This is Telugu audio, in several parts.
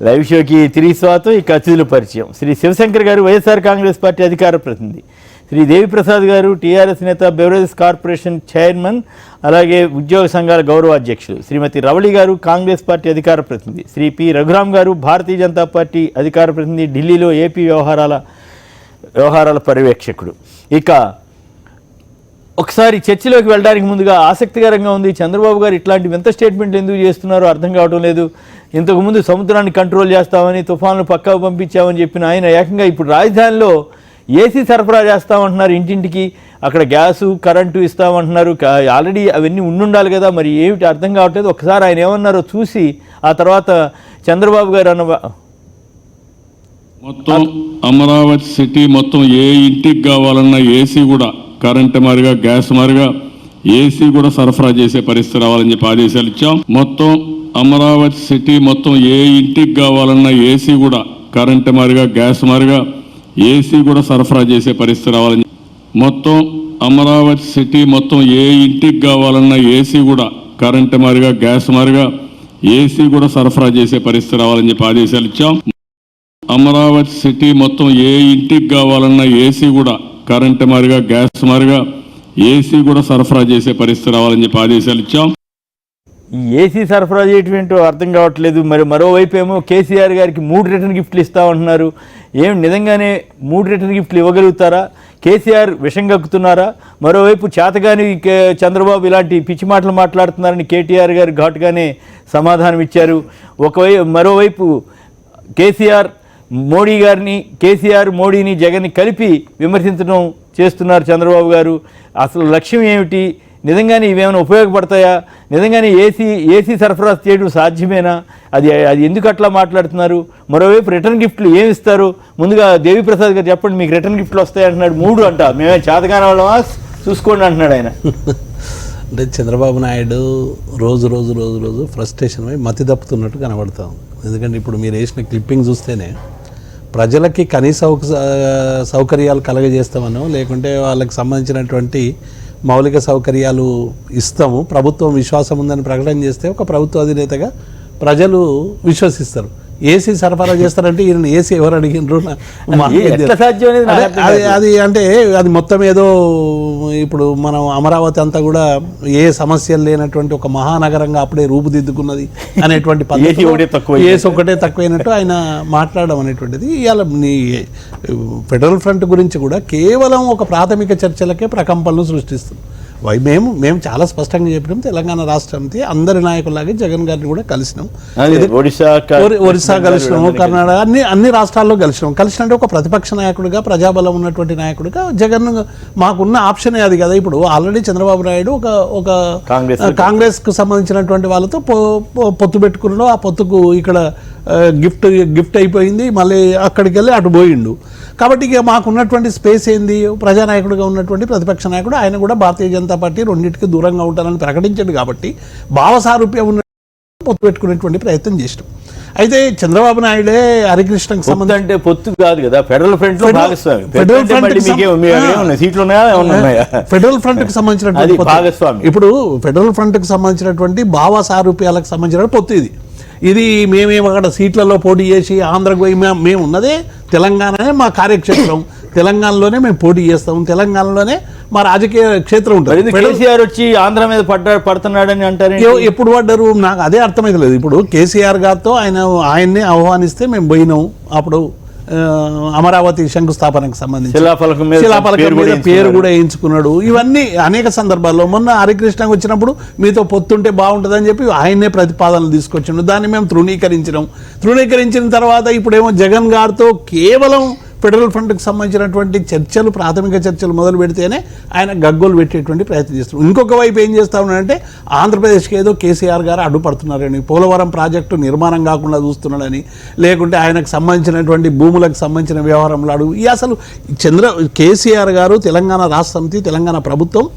లైవ్ షోకి తిరిగి స్వాగతం. ఇక అతిథుల పరిచయం. శ్రీ శివశంకర్ గారు, వైఎస్ఆర్ కాంగ్రెస్ పార్టీ అధికార ప్రతినిధి. శ్రీ దేవిప్రసాద్ గారు, టీఆర్ఎస్ నేత, బెవరేజెస్ కార్పొరేషన్ చైర్మన్, అలాగే ఉద్యోగ సంఘాల గౌరవ అధ్యక్షులు. శ్రీమతి రవళి గారు, కాంగ్రెస్ పార్టీ అధికార ప్రతినిధి. శ్రీ పి రఘురామ్ గారు, భారతీయ జనతా పార్టీ అధికార ప్రతినిధి, ఢిల్లీలో ఏపీ వ్యవహారాల పర్యవేక్షకుడు. ఇక ఒకసారి చర్చలోకి వెళ్ళడానికి ముందుగా ఆసక్తికరంగా ఉంది, చంద్రబాబు గారు ఇట్లాంటి వింత స్టేట్మెంట్లు ఎందుకు చేస్తున్నారో అర్థం కావడం లేదు. ఇంతకుముందు సముద్రాన్ని కంట్రోల్ చేస్తామని, తుఫాన్లు పక్కకు పంపించామని చెప్పిన ఆయన ఏకంగా ఇప్పుడు రాజధానిలో ఏసీ సరఫరా చేస్తామంటున్నారు ఇంటింటికి, అక్కడ గ్యాసు కరెంటు ఇస్తామంటున్నారు. ఆల్రెడీ అవన్నీ ఉండాలి కదా, మరి ఏమిటి అర్థం కావట్లేదు. ఒకసారి ఆయన ఏమన్నారో చూసి ఆ తర్వాత చంద్రబాబు గారు మొత్తం అమరావతి సిటీ మొత్తం ఏ ఇంటికి కావాలన్నా ఏసీ కూడా, కరెంట్ మారిగా గ్యాస్ మారిగా ఏసీ కూడా సరఫరా చేసే పరిస్థితి రావాలని చెప్పి ఆదేశాలు ఇచ్చాం. మొత్తం అమరావతి సిటీ మొత్తం ఏ ఇంటికి కావాలన్నా ఏసీ కూడా, కరెంట్ మారిగా గ్యాస్ మారిగా ఏసీ కూడా సరఫరా చేసే పరిస్థితి రావాలని, మొత్తం అమరావతి సిటీ మొత్తం ఏ ఇంటికి కావాలన్నా ఏసీ కూడా, కరెంట్ మారిగా గ్యాస్ మారిగా ఏసీ కూడా సరఫరా చేసే పరిస్థితి రావాలని చెప్పి ఆదేశాలు ఇచ్చాం. అమరావతి సిటీ మొత్తం ఏ ఇంటికి కావాలన్నా ఏసీ కూడా, కరెంట్ మారిగా గ్యాస్ మారిగా ఏసీ కూడా సరఫరా చేసే పరిస్థితి రావాలని చెప్పి ఆదేశాలు ఇచ్చాం. ఈ ఏసీ సరఫరా చేయటం ఏంటో అర్థం కావట్లేదు. మరి మరోవైపు ఏమో కేసీఆర్ గారికి 3 రిటర్న్ గిఫ్ట్లు ఇస్తామంటున్నారు. ఏం నిజంగానే 3 రిటర్న్ గిఫ్ట్లు ఇవ్వగలుగుతారా? కేసీఆర్ విషం కక్కుతున్నారా? మరోవైపు చేతగాని చంద్రబాబు ఇలాంటి పిచ్చి మాటలు మాట్లాడుతున్నారని కేటీఆర్ గారు ఘాటుగానే సమాధానం ఇచ్చారు. మరోవైపు కేసీఆర్ మోడీని జగన్ని కలిపి విమర్శించడం చేస్తున్నారు చంద్రబాబు గారు. అసలు లక్ష్యం ఏమిటి? నిజంగానే ఇవేమైనా ఉపయోగపడతాయా? నిజంగానే ఏసీ సరఫరా చేయడం సాధ్యమేనా? అది ఎందుకు అట్లా మాట్లాడుతున్నారు? మరోవైపు రిటర్న్ గిఫ్ట్లు ఏమి ఇస్తారు? ముందుగా దేవిప్రసాద్ గారు చెప్పండి, మీకు రిటర్న్ గిఫ్ట్లు వస్తాయి అంటున్నాడు. 3 అంట, మేమే చేతగానే వాళ్ళమా చూసుకోండి అంటున్నాడు ఆయన. అంటే చంద్రబాబు నాయుడు రోజు ఫ్రస్ట్రేషన్ అయి మతి తప్పుతున్నట్టు కనబడతాం. ఎందుకంటే ఇప్పుడు మీరు వేసిన క్లిప్పింగ్ చూస్తేనే ప్రజలకి కనీస సౌకర్యాలు కలగజేస్తామనో, లేకుంటే వాళ్ళకి సంబంధించినటువంటి మౌలిక సౌకర్యాలు ఇస్తాము, ప్రభుత్వం విశ్వాసం ఉందని ప్రకటన చేస్తే ఒక ప్రభుత్వ అధినేతగా ప్రజలు విశ్వసిస్తారు. ఏసీ సరఫరా చేస్తారంటే ఈయన ఏసీ ఎవరు అడిగినరు? అది అంటే అది మొత్తం ఏదో ఇప్పుడు మనం అమరావతి అంతా కూడా ఏ సమస్యలు లేనటువంటి ఒక మహానగరంగా అప్పుడే రూపుదిద్దుకున్నది అనేటువంటి పద్ధతి, ఏసీ ఒకటే తక్కువైనట్టు ఆయన మాట్లాడడం అనేటువంటిది. ఇవాళ ఫెడరల్ ఫ్రంట్ గురించి కూడా కేవలం ఒక ప్రాథమిక చర్చలకే ప్రకంపనలు సృష్టిస్తుంది. మేము చాలా స్పష్టంగా చెప్పినాం, తెలంగాణ రాష్ట్రానికి అందరి నాయకుల్లాగే జగన్ గారిని కూడా కలిసినాం, ఒరిస్సా కలిసినాము, కర్ణాటక అన్ని రాష్ట్రాల్లో కలిసినట్టు ఒక ప్రతిపక్ష నాయకుడిగా, ప్రజాబలం ఉన్నటువంటి నాయకుడిగా జగన్ మాకున్న ఆప్షనే అది కదా. ఇప్పుడు ఆల్రెడీ చంద్రబాబు నాయుడు ఒక కాంగ్రెస్ కు సంబంధించినటువంటి వాళ్ళతో పొత్తు పెట్టుకున్నాడు. ఆ పొత్తుకు ఇక్కడ గిఫ్ట్ అయిపోయింది, మళ్ళీ అక్కడికి వెళ్ళి అటు పోయిండు. కాబట్టి ఇక మాకున్నటువంటి స్పేస్ ఏంది? ప్రజానాయకుడిగా ఉన్నటువంటి ప్రతిపక్ష నాయకుడు ఆయన కూడా భారతీయ జనతా పార్టీ రెండింటికి దూరంగా ఉంటారని ప్రకటించాడు. కాబట్టి భావసారూప్యం ఉన్న పొత్తు పెట్టుకునేటువంటి ప్రయత్నం చేసినాం. అయితే చంద్రబాబు నాయుడే హరికృష్ణకు సంబంధం అంటే పొత్తు కాదు కదా, ఫెడరల్ ఫ్రంట్ కు సంబంధించినటువంటి భాగస్వామి. ఇప్పుడు ఫెడరల్ ఫ్రంట్ కు సంబంధించినటువంటి భావసారూప్యాలకు సంబంధించిన పొత్తు ఇది మేమేమో అక్కడ సీట్లలో పోటీ చేసి ఆంధ్రకు పోయి మేము ఉన్నదే తెలంగాణనే మా కార్యక్షేత్రం, తెలంగాణలోనే మేము పోటీ చేస్తాం, తెలంగాణలోనే మా రాజకీయ క్షేత్రం ఉంటుంది. కేసీఆర్ వచ్చి ఆంధ్ర మీద పడుతున్నాడని అంటారు. ఎప్పుడు పడ్డారు? నాకు అదే అర్థమైతలేదు. ఇప్పుడు కేసీఆర్ గారితో ఆయన్ని ఆహ్వానిస్తే మేము పోయినాం. అప్పుడు అమరావతి శంకుస్థాపనకు సంబంధించి శిలాఫలకం మీద పేరు కూడా వేయించుకున్నాడు. ఇవన్నీ అనేక సందర్భాల్లో మొన్న హరికృష్ణకు వచ్చినప్పుడు మీతో పొత్తుంటే బాగుంటుందని చెప్పి ఆయన్నే ప్రతిపాదనలు తీసుకొచ్చిండు. దాన్ని మేము తృణీకరించిన తర్వాత ఇప్పుడేమో జగన్ గారితో కేవలం ఫెడరల్ ఫ్రంట్కి సంబంధించినటువంటి ప్రాథమిక చర్చలు మొదలు పెడితేనే ఆయన గగ్గోలు పెట్టేటువంటి ప్రయత్నం చేస్తున్నారు. ఇంకొక వైపు ఏం చేస్తా ఉన్నాడంటే ఆంధ్రప్రదేశ్కి ఏదో కేసీఆర్ గారు అడ్డుపడుతున్నారని, పోలవరం ప్రాజెక్టు నిర్మాణం కాకుండా చూస్తున్నాడని, లేకుంటే ఆయనకు సంబంధించినటువంటి భూములకు సంబంధించిన వ్యవహారంలో అసలు కేసీఆర్ గారు, తెలంగాణ రాష్ట్ర సమితి, తెలంగాణ ప్రభుత్వం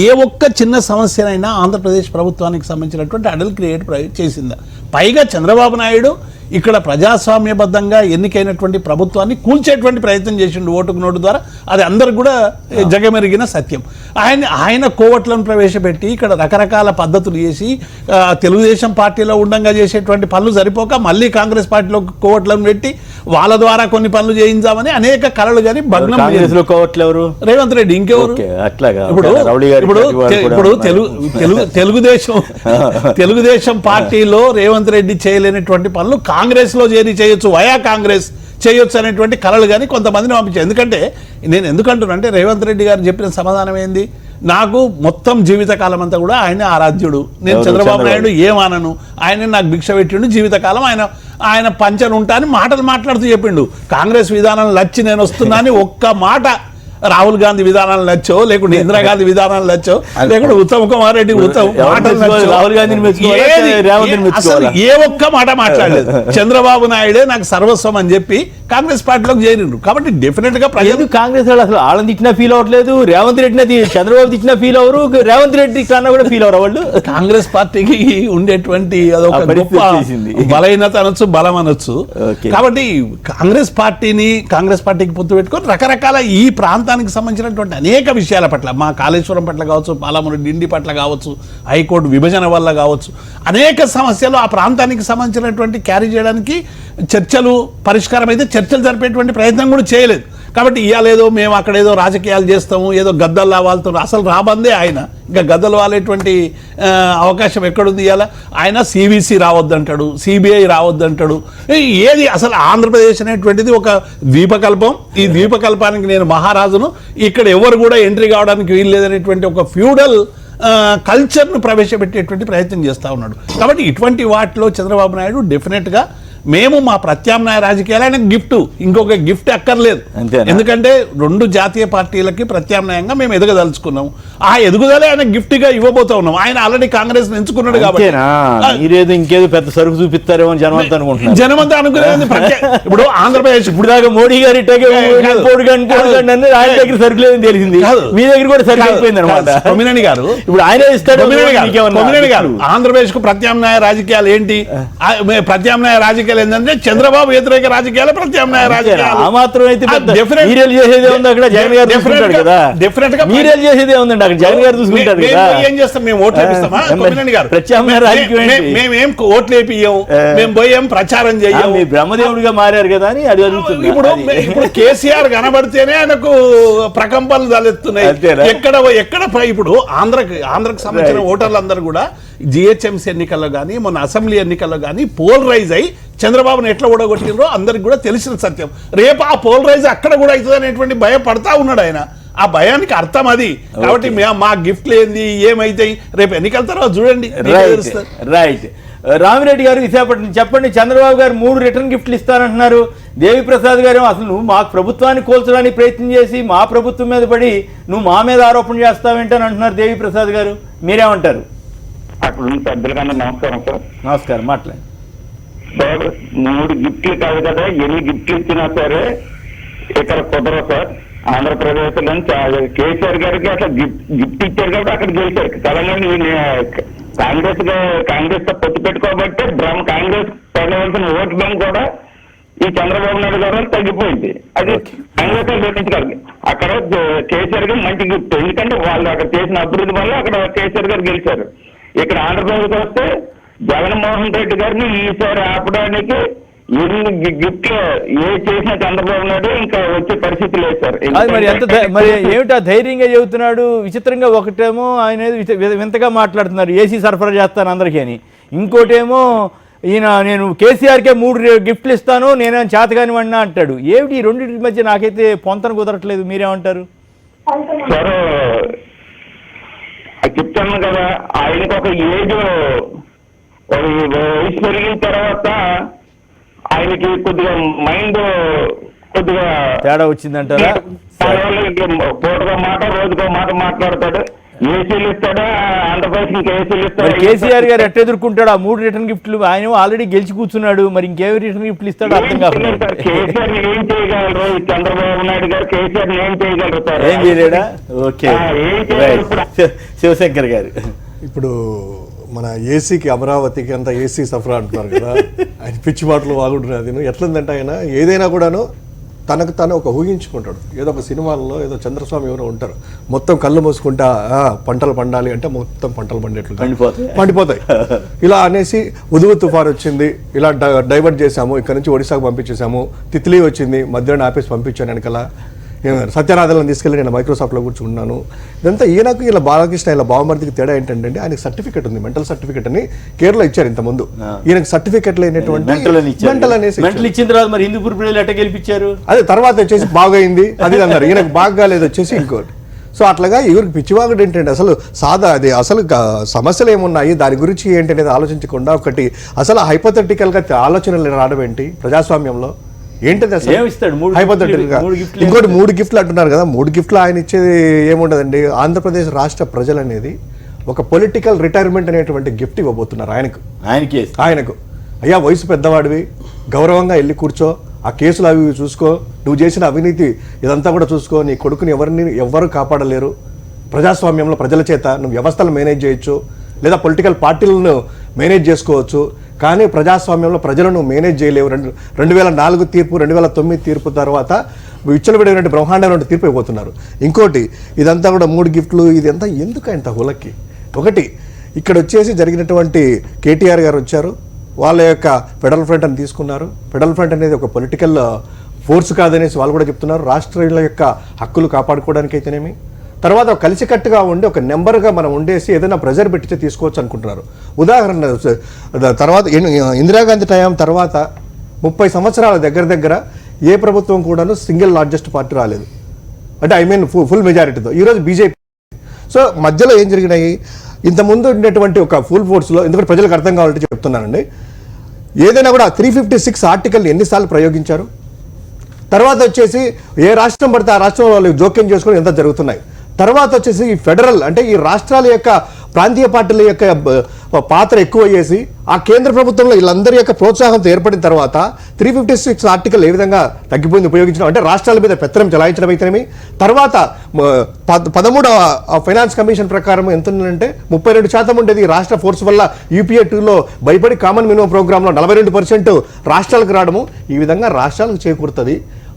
ఏ ఒక్క చిన్న సమస్యనైనా ఆంధ్రప్రదేశ్ ప్రభుత్వానికి సంబంధించినటువంటి అడల్ క్రియేట్ చేసిందా? పైగా చంద్రబాబు నాయుడు ఇక్కడ ప్రజాస్వామ్యబద్ధంగా ఎన్నికైనటువంటి ప్రభుత్వాన్ని కూల్చేటువంటి ప్రయత్నం చేసిండు ఓటుకు నోటు ద్వారా. అది అందరికి కూడా జగమెరిగిన సత్యం. ఆయన కోవట్లను ప్రవేశపెట్టి ఇక్కడ రకరకాల పద్ధతులు చేసి తెలుగుదేశం పార్టీలో ఉండంగా చేసేటువంటి పనులు సరిపోక మళ్ళీ కాంగ్రెస్ పార్టీలో కోవట్లను పెట్టి వాళ్ళ ద్వారా కొన్ని పనులు చేయించామని అనేక కలలు కానీ భగ్నం. రేవంత్ రెడ్డి ఇంకెవరు? ఇప్పుడు తెలుగుదేశం పార్టీలో రేవంత్ రెడ్డి చేయలేనటువంటి పనులు కాంగ్రెస్ లో చేరి చేయొచ్చు, వయా కాంగ్రెస్ చేయొచ్చు అనేటువంటి కలలు కానీ కొంతమందిని పంపించారు. ఎందుకంటే నేను ఎందుకంటున్నానంటే రేవంత్ రెడ్డి గారు చెప్పిన సమాధానం ఏంది, నాకు మొత్తం జీవితకాలం అంతా కూడా ఆయన ఆరాధ్యుడు, నేను చంద్రబాబు నాయుడు ఏమనను, ఆయన నాకు భిక్ష పెట్టిండు, జీవితకాలం ఆయన పంచను ఉంటా అని మాటలు మాట్లాడుతూ చెప్పిండు. కాంగ్రెస్ విధానం నచ్చి నేను వస్తున్నా అని ఒక్క మాట రాహుల్ గాంధీ విధానాలు నచ్చో, లేకుంటే ఇందిరాగాంధీ విధానాలు నచ్చో, లేకుంటే ఉత్తమ్ కుమార్ రెడ్డి రాహుల్ గాంధీని అసలు ఏ ఒక్క మాట మాట్లాడలేదు. చంద్రబాబు నాయుడే నాకు సర్వస్వం అని చెప్పి కాంగ్రెస్ పార్టీలోకి చేరిండ్రు. కాబట్టి డెఫినెట్ గా ప్రజలు కాంగ్రెస్ వాళ్ళు అసలు వాళ్ళని తిట్టినా ఫీల్ అవ్వట్లేదు, రేవంత్ రెడ్డిని చంద్రబాబు తిట్టినా ఫీల్ అవరు, రేవంత్ రెడ్డి కన్నా కూడా ఫీల్ అవరు వాళ్ళు. కాంగ్రెస్ పార్టీకి ఉండేటువంటి అదొక బలహీనత అనొచ్చు, బలం అనొచ్చు. కాబట్టి కాంగ్రెస్ పార్టీకి పొత్తు పెట్టుకొని రకరకాల ఈ ప్రాంతానికి సంబంధించినటువంటి అనేక విషయాల పట్ల, మా కాళేశ్వరం పట్ల కావచ్చు, పాలమూరు డిండి పట్ల కావచ్చు, హైకోర్టు విభజన వల్ల కావచ్చు, అనేక సమస్యలు ఆ ప్రాంతానికి సంబంధించినటువంటి క్యారీ చేయడానికి చర్చలు పరిష్కారం అయితే చర్చలు జరిపేటువంటి ప్రయత్నం కూడా చేయలేదు. కాబట్టి ఇవాళ ఏదో మేము అక్కడ ఏదో రాజకీయాలు చేస్తాము, ఏదో గద్దల్లా వాళ్ళతో అసలు రాబందే ఆయన, ఇంకా గద్దలు వాళ్ళేటువంటి అవకాశం ఎక్కడుంది? ఇవాళ ఆయన సివిసి రావద్దంటాడు, సిబిఐ రావద్దంటాడు. ఏది అసలు ఆంధ్రప్రదేశ్ అనేటువంటిది ఒక ద్వీపకల్పం, ఈ ద్వీపకల్పానికి నేను మహారాజును, ఇక్కడ ఎవరు కూడా ఎంట్రీ కావడానికి వీలు లేదనేటువంటి ఒక ఫ్యూడల్ కల్చర్ను ప్రవేశపెట్టేటువంటి ప్రయత్నం చేస్తూ ఉన్నాడు. కాబట్టి ఇటువంటి వాటిలో చంద్రబాబు నాయుడు డెఫినెట్గా మేము మా ప్రత్యామ్నాయ రాజకీయాలు ఆయన గిఫ్ట్, ఇంకొక గిఫ్ట్ అక్కర్లేదు. ఎందుకంటే రెండు జాతీయ పార్టీలకి ప్రత్యామ్నాయంగా మేము ఎదగదలుచుకున్నాం, ఆ ఎదుగుదలే ఆయన గిఫ్ట్ గా ఇవ్వబోతా ఉన్నాం. ఆయన ఆల్రెడీ కాంగ్రెస్ ఎంచుకున్నాడు కాబట్టి ఇంకేదో పెద్ద సరుకు చూపిస్తారేమో జనమంతా అనుకుంటున్నారు. జనమంతా అనుకునేది ఇప్పుడు ఆంధ్రప్రదేశ్ ఇప్పుడు దాకా మోడీ గారి ఆయన దగ్గర సరుకు లేదని తెలిసింది, మీ దగ్గర కూడా సరుకు అయిపోయింది అనమాట. కొమ్మినేని గారు ఇప్పుడు ఆయన ఇస్తాడు. కొమ్మినేని గారు ఆంధ్రప్రదేశ్ కు ప్రత్యామ్నాయ రాజకీయాలు ఏంటి? ప్రత్యామ్నాయ రాజకీయాలు ఏంటంటే చంద్రబాబు వ్యతిరేక రాజకీయాలు, ప్రత్యామ్నాయ రాజకీయాలు. ఆ మాత్రం అయితే మీరేలు చేసేదే ఉంది అక్కడ, జగన్ గారు చూసుకుంటాడు కదా. డెఫినెట్ గా మీరేలు చేసేదే ఉందండి అక్కడ, జగన్ గారు చూసుకుంటారు కదా. ఏం చేస్తాం మేము? ఓట్లు వేపిస్తామా? కొమ్మినేని గారు ప్రత్యామ్నాయ రాజకీయం మేమేం ఓట్లు వేపియ్యం, మేము పోయాం ప్రచారం చెయ్యం, మీ బ్రహ్మదేవుడిగా మారారు కదా అని అది అడుగుతుంది. ఇప్పుడు కేసీఆర్ కనబడితేనే ఆయనకు ప్రకంపనలు తలెత్తున్నాయి. ఎక్కడ ఇప్పుడు ఆంధ్రకు సంబంధించిన ఓటర్లందరూ కూడా జిహెచ్ఎంసీ ఎన్నికల్లో కానీ మొన్న అసెంబ్లీ ఎన్నికల్లో కానీ పోలరైజ్ అయి చంద్రబాబును ఎట్లా ఓడగొట్టినరో అందరికి కూడా తెలిసిన సత్యం. రేపు ఆ పోలరైజ్ అక్కడ కూడా అవుతుంది అనేటువంటి భయపడతా ఉన్నాడు ఆయన. ఆ భయానికి అర్థం అది. కాబట్టి మా గిఫ్ట్లు ఏంది, ఏమైతాయి రేపు ఎన్నికల తర్వాత చూడండి. రైట్. రామిరెడ్డి గారు విశాఖపట్నం, చెప్పండి. చంద్రబాబు గారు 3 రిటర్న్ గిఫ్ట్లు ఇస్తారంటున్నారు. దేవిప్రసాద్ గారు అసలు నువ్వు మా ప్రభుత్వాన్ని కోల్చడానికి ప్రయత్నం చేసి మా ప్రభుత్వం మీద పడి నువ్వు మా మీద ఆరోపణ చేస్తావేంటని అంటున్నారు దేవిప్రసాద్ గారు, మీరేమంటారు? పెద్దలకన్నా నమస్కారం సార్. నమస్కారం, మాట్లాడండి సార్. 3 గిఫ్ట్లు కాదు కదా, ఎన్ని గిఫ్ట్లు ఇచ్చినా సరే ఇక్కడ కుదరవు సార్. ఆంధ్రప్రదేశ్ లో కేసీఆర్ గారికి అట్లా గిఫ్ట్ ఇచ్చారు కాబట్టి అక్కడ గెలిచారు. తెలంగాణ కాంగ్రెస్ తో పొత్తు పెట్టుకోబట్టి కాంగ్రెస్ పొందవలసిన ఓటు బ్యాంక్ కూడా ఈ చంద్రబాబు నాయుడు గారు తగ్గిపోయింది. అది కాంగ్రెస్ గెలిపించగలిగి అక్కడ కేసీఆర్ గారు మంచి గిఫ్ట్. ఎందుకంటే వాళ్ళు అక్కడ చేసిన అభివృద్ధి వల్ల అక్కడ కేసీఆర్ గారు గెలిచారు. ఇక్కడ ఆంధ్రప్రదేశ్ వస్తే జగన్మోహన్ రెడ్డి గారిని ఈసారి ఆపడానికి ఎన్ని గిఫ్ట్లు ఏ చేసిన చంద్రబాబు నాయుడు ఇంకా వచ్చే పరిస్థితి లేదు సార్. మరి ఏమిటా ధైర్యంగా చెబుతున్నాడు? విచిత్రంగా ఒకటేమో ఆయన వింతగా మాట్లాడుతున్నారు, ఏసీ సరఫరా చేస్తాను అందరికీ అని. ఇంకోటేమో ఈయన నేను కేసీఆర్కే 3 గిఫ్ట్లు ఇస్తాను, నేనేం చేతగాని వాడినా అంటాడు. ఏమిటి ఈ రెండింటి మధ్య నాకైతే పొంతన కుదరట్లేదు, మీరేమంటారు? సార్ చెప్తాను కదా, ఆయనకు ఒక ఏజ్ వయసు పెరిగిన తర్వాత ఆయనకి కొద్దిగా మైండ్ కొద్దిగా తేడా వచ్చిందంటారా? పూటగా మాట రోజుకో మాట మాట్లాడతాడు. ఏసీలు ఇస్తాడా ఆంధ్రప్రదేశ్ ఇంకా ఏసీలు ఇస్తాడు. కేసీఆర్ గారు ఎట్ట ఎదుర్కొంటాడు ఆ 3 రిటర్న్ గిఫ్ట్లు? ఆయన ఆల్రెడీ గెలిచి కూర్చున్నాడు, మరి ఇంకేమి రిటర్న్ గిఫ్ట్లు ఇస్తాడు అర్థం కాదు. కేసీఆర్ ఏం చేయగలరు? చంద్రబాబు నాయుడు గారు కేసీఆర్ ఏం చేయగలరు సార్? ఏం చేయలేడా? ఓకే, శివశంకర్ గారు. ఇప్పుడు మన ఏసీకి అమరావతికి అంతా ఏసీ సఫరా అంటున్నారు కదా, ఆయన పిచ్చి మాటలు బాగుంటున్నారు. అది ఎట్లుందంటే ఆయన ఏదైనా కూడాను తనకు తాను ఒక ఊహించుకుంటాడు. ఏదో ఒక సినిమాల్లో ఏదో చంద్రస్వామి ఎవరో ఉంటారు, మొత్తం కళ్ళు మూసుకుంటా పంటలు పండాలి అంటే మొత్తం పంటలు పండేట్లు పండిపోతాయి ఇలా అనేసి ఉదుగు తుఫాన్ వచ్చింది, ఇలా డైవర్ట్ చేశాము, ఇక్కడ నుంచి ఒడిశాకు పంపించేసాము, తిత్లీ వచ్చింది, మధ్యాహ్నం ఆపేసి పంపించాను వెనకాల, సత్యనాథలను తీసుకెళ్ళి నేను మైక్రోసాఫ్ట్లో కూర్చున్నాను. ఇదంతా ఈయనకు ఇలా బాలకృష్ణ ఇలా బావమర్దికి తేడా ఏంటంటే ఆయనకి సర్టిఫికెట్ ఉంది, మెంటల్ సర్టిఫికెట్ అని కేరళ ఇచ్చారు ఇంతకుముందు. ఈయనకు సర్టిఫికెట్ లేనటువంటి మెంటల్ అనేసి ఇచ్చిన తర్వాత మరి హిందూపూర్ ప్రజలు ఎట్ట గెలిపించారు? అదే తర్వాత వచ్చేసి బాగైంది అది అన్నారు, ఈయనకు బాగా లేదు వచ్చేసి ఇంకోటి. సో అట్లాగా ఎవరికి పిచ్చివాగుడు ఏంటంటే అసలు అది అసలు సమస్యలు ఏమున్నాయి దాని గురించి ఏంటి అనేది ఆలోచించకుండా ఒకటి అసలు హైపోథెటికల్గా ఆలోచనలు రావడం ఏంటి ప్రజాస్వామ్యంలో ఏంటది అసలు హైపోథెటికల్గా? ఇంకోటి 3 గిఫ్ట్లు అంటున్నారు కదా, 3 గిఫ్ట్లు ఆయన ఇచ్చేది ఏముండదండి. ఆంధ్రప్రదేశ్ రాష్ట్ర ప్రజలు అనేది ఒక పొలిటికల్ రిటైర్మెంట్ అనేటువంటి గిఫ్ట్ ఇవ్వబోతున్నారు ఆయనకు. అయ్యా వయసు పెద్దవాడివి, గౌరవంగా వెళ్ళి కూర్చో, ఆ కేసులు అవి చూసుకో, నువ్వు చేసిన అవినీతి ఇదంతా కూడా చూసుకో, నీ కొడుకుని ఎవరు కాపాడలేరు, ప్రజాస్వామ్యంలో ప్రజల చేత నువ్వు వ్యవస్థలు మేనేజ్ చేయొచ్చు, లేదా పొలిటికల్ పార్టీలను మేనేజ్ చేసుకోవచ్చు, కానీ ప్రజాస్వామ్యంలో ప్రజలను మేనేజ్ చేయలేవు. 2004 తీర్పు 2009 తీర్పు తర్వాత విచ్చలవిడినటువంటి బ్రహ్మాండమైన తీర్పు అయిపోతున్నారు. ఇంకోటి ఇదంతా కూడా 3 గిఫ్ట్లు ఇదంతా ఎందుకు ఇంత హులక్కి? ఒకటి ఇక్కడ వచ్చేసి జరిగినటువంటి కేటీఆర్ గారు వచ్చారు, వాళ్ళ యొక్క ఫెడరల్ ఫ్రంట్ అని తీసుకున్నారు. ఫెడరల్ ఫ్రంట్ అనేది ఒక పొలిటికల్ ఫోర్స్ కాదనేసి వాళ్ళు కూడా చెప్తున్నారు. రాష్ట్రాల యొక్క హక్కులు కాపాడుకోవడానికి అయితేనేమి, తర్వాత కలిసికట్టుగా ఉండి ఒక నెంబర్గా మనం ఉండేసి ఏదైనా ప్రెజర్ పెట్టితే తీసుకోవచ్చు అనుకుంటున్నారు. ఉదాహరణ తర్వాత ఇందిరాగాంధీ టైం తర్వాత 30 సంవత్సరాల దగ్గర ఏ ప్రభుత్వం కూడాను సింగిల్ లార్జెస్ట్ పార్టీ రాలేదు, అంటే ఫుల్ మెజారిటీతో. ఈరోజు బీజేపీ. సో మధ్యలో ఏం జరిగినాయి, ఇంతకుముందు ఉండేటువంటి ఒక ఫుల్ ఫోర్స్లో, ఎందుకంటే ప్రజలకు అర్థం కావాలంటే చెప్తున్నానండి, ఏదైనా కూడా 356 ఆర్టికల్ ఎన్నిసార్లు ప్రయోగించారు, తర్వాత వచ్చేసి ఏ రాష్ట్రం పడితే ఆ రాష్ట్రంలో వాళ్ళు జోక్యం చేసుకుని ఎంత జరుగుతున్నాయి, తర్వాత వచ్చేసి ఈ ఫెడరల్ అంటే ఈ రాష్ట్రాల యొక్క ప్రాంతీయ పార్టీల యొక్క పాత్ర ఎక్కువ చేసి ఆ కేంద్ర ప్రభుత్వంలో వీళ్ళందరి యొక్క ప్రోత్సాహంతో ఏర్పడిన తర్వాత 356 ఆర్టికల్ ఏ విధంగా తగ్గిపోయింది ఉపయోగించడం, అంటే రాష్ట్రాల మీద పెత్తనం చెలాయించడం అయితేనేమి. తర్వాత 13వ ఫైనాన్స్ కమిషన్ ప్రకారం ఎంత ఉందంటే 32% ఉండేది రాష్ట్ర ఫోర్స్ వల్ల యూపీఏ 2లో భయపడి కామన్ మినిమం ప్రోగ్రాంలో 42% రాష్ట్రాలకు రావడము, ఈ విధంగా రాష్ట్రాలకు చేకూరుతుంది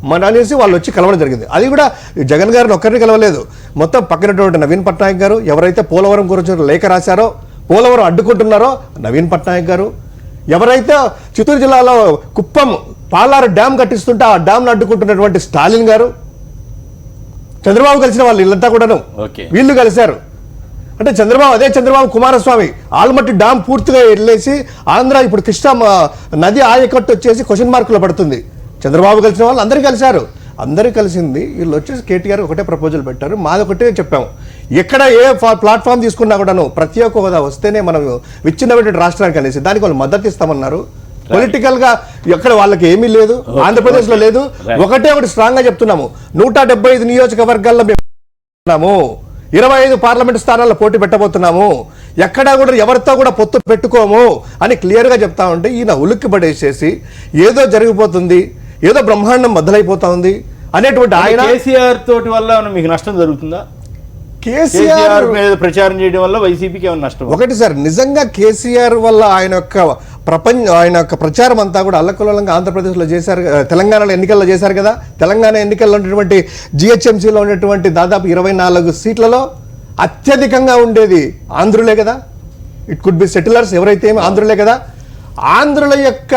మన అనేసి వాళ్ళు వచ్చి కలవడం జరిగింది. అది కూడా జగన్ గారిని ఒక్కరిని కలవలేదు, మొత్తం పక్కనటువంటి నవీన్ పట్నాయక్ గారు, ఎవరైతే పోలవరం గురించి లేఖ రాశారో, పోలవరం అడ్డుకుంటున్నారో నవీన్ పట్నాయక్ గారు, ఎవరైతే చిత్తూరు జిల్లాలో కుప్పం పాలారు డ్యామ్ కట్టిస్తుంటే ఆ డ్యామ్ను అడ్డుకుంటున్నటువంటి స్టాలిన్ గారు, చంద్రబాబు కలిసిన వాళ్ళు వీళ్ళంతా కూడాను వీళ్ళు కలిశారు. అంటే చంద్రబాబు కుమారస్వామి ఆల్మట్టి డ్యామ్ పూర్తిగా వెళ్ళేసి ఆంధ్ర ఇప్పుడు కృష్ణా నది ఆయకట్టు వచ్చేసి క్వశ్చన్ మార్కులో పడుతుంది. చంద్రబాబు కలిసిన వాళ్ళు అందరూ కలిశారు, అందరూ కలిసింది. వీళ్ళు వచ్చేసి కేటీఆర్ ఒకటే ప్రపోజల్ పెట్టారు, మాది ఒకటే చెప్పాము. ఎక్కడ ఏ ప్లాట్ఫామ్ తీసుకున్నా కూడాను ప్రత్యేక హోదా వస్తేనే మనం విచ్ఛిన్నమైన రాష్ట్రానికి అనేసి దానికి వాళ్ళు మద్దతు ఇస్తామన్నారు. పొలిటికల్ గా ఎక్కడ వాళ్ళకి ఏమీ లేదు, ఆంధ్రప్రదేశ్ లో లేదు. ఒకటి స్ట్రాంగ్ గా చెప్తున్నాము, 175 నియోజకవర్గాల్లో మేము 25 పార్లమెంట్ స్థానాల్లో పోటీ పెట్టబోతున్నాము, ఎక్కడా కూడా ఎవరితో కూడా పొత్తు పెట్టుకోము అని క్లియర్ గా చెప్తా ఉంటే ఈయన ఉలిక్కి పడేసేసి ఏదో జరిగిపోతుంది, ఏదో బ్రహ్మాండం బద్దలైపోతా ఉంది అనేటువంటి ఆయన. కేసీఆర్ తోటి వల్ల మీకు నష్టం జరుగుతుందా? కేసీఆర్ మీద ప్రచారం చేయడం వల్ల వైసీపీకి ఏమైనా నష్టం? ఒకటి సార్, నిజంగా కేసీఆర్ వల్ల ఆయన యొక్క ప్రచారం అంతా కూడా అల్లకల్లోలంగా ఆంధ్రప్రదేశ్లో చేశారు, తెలంగాణలో ఎన్నికల్లో చేశారు కదా. తెలంగాణ ఎన్నికల్లో ఉన్నటువంటి జిహెచ్ఎంసీలో ఉన్నటువంటి దాదాపు 24 సీట్లలో అత్యధికంగా ఉండేది ఆంధ్రులే కదా. ఇట్ కుడ్ బి సెటిలర్స్, ఎవరైతే ఆంధ్రులే కదా. ఆంధ్రుల యొక్క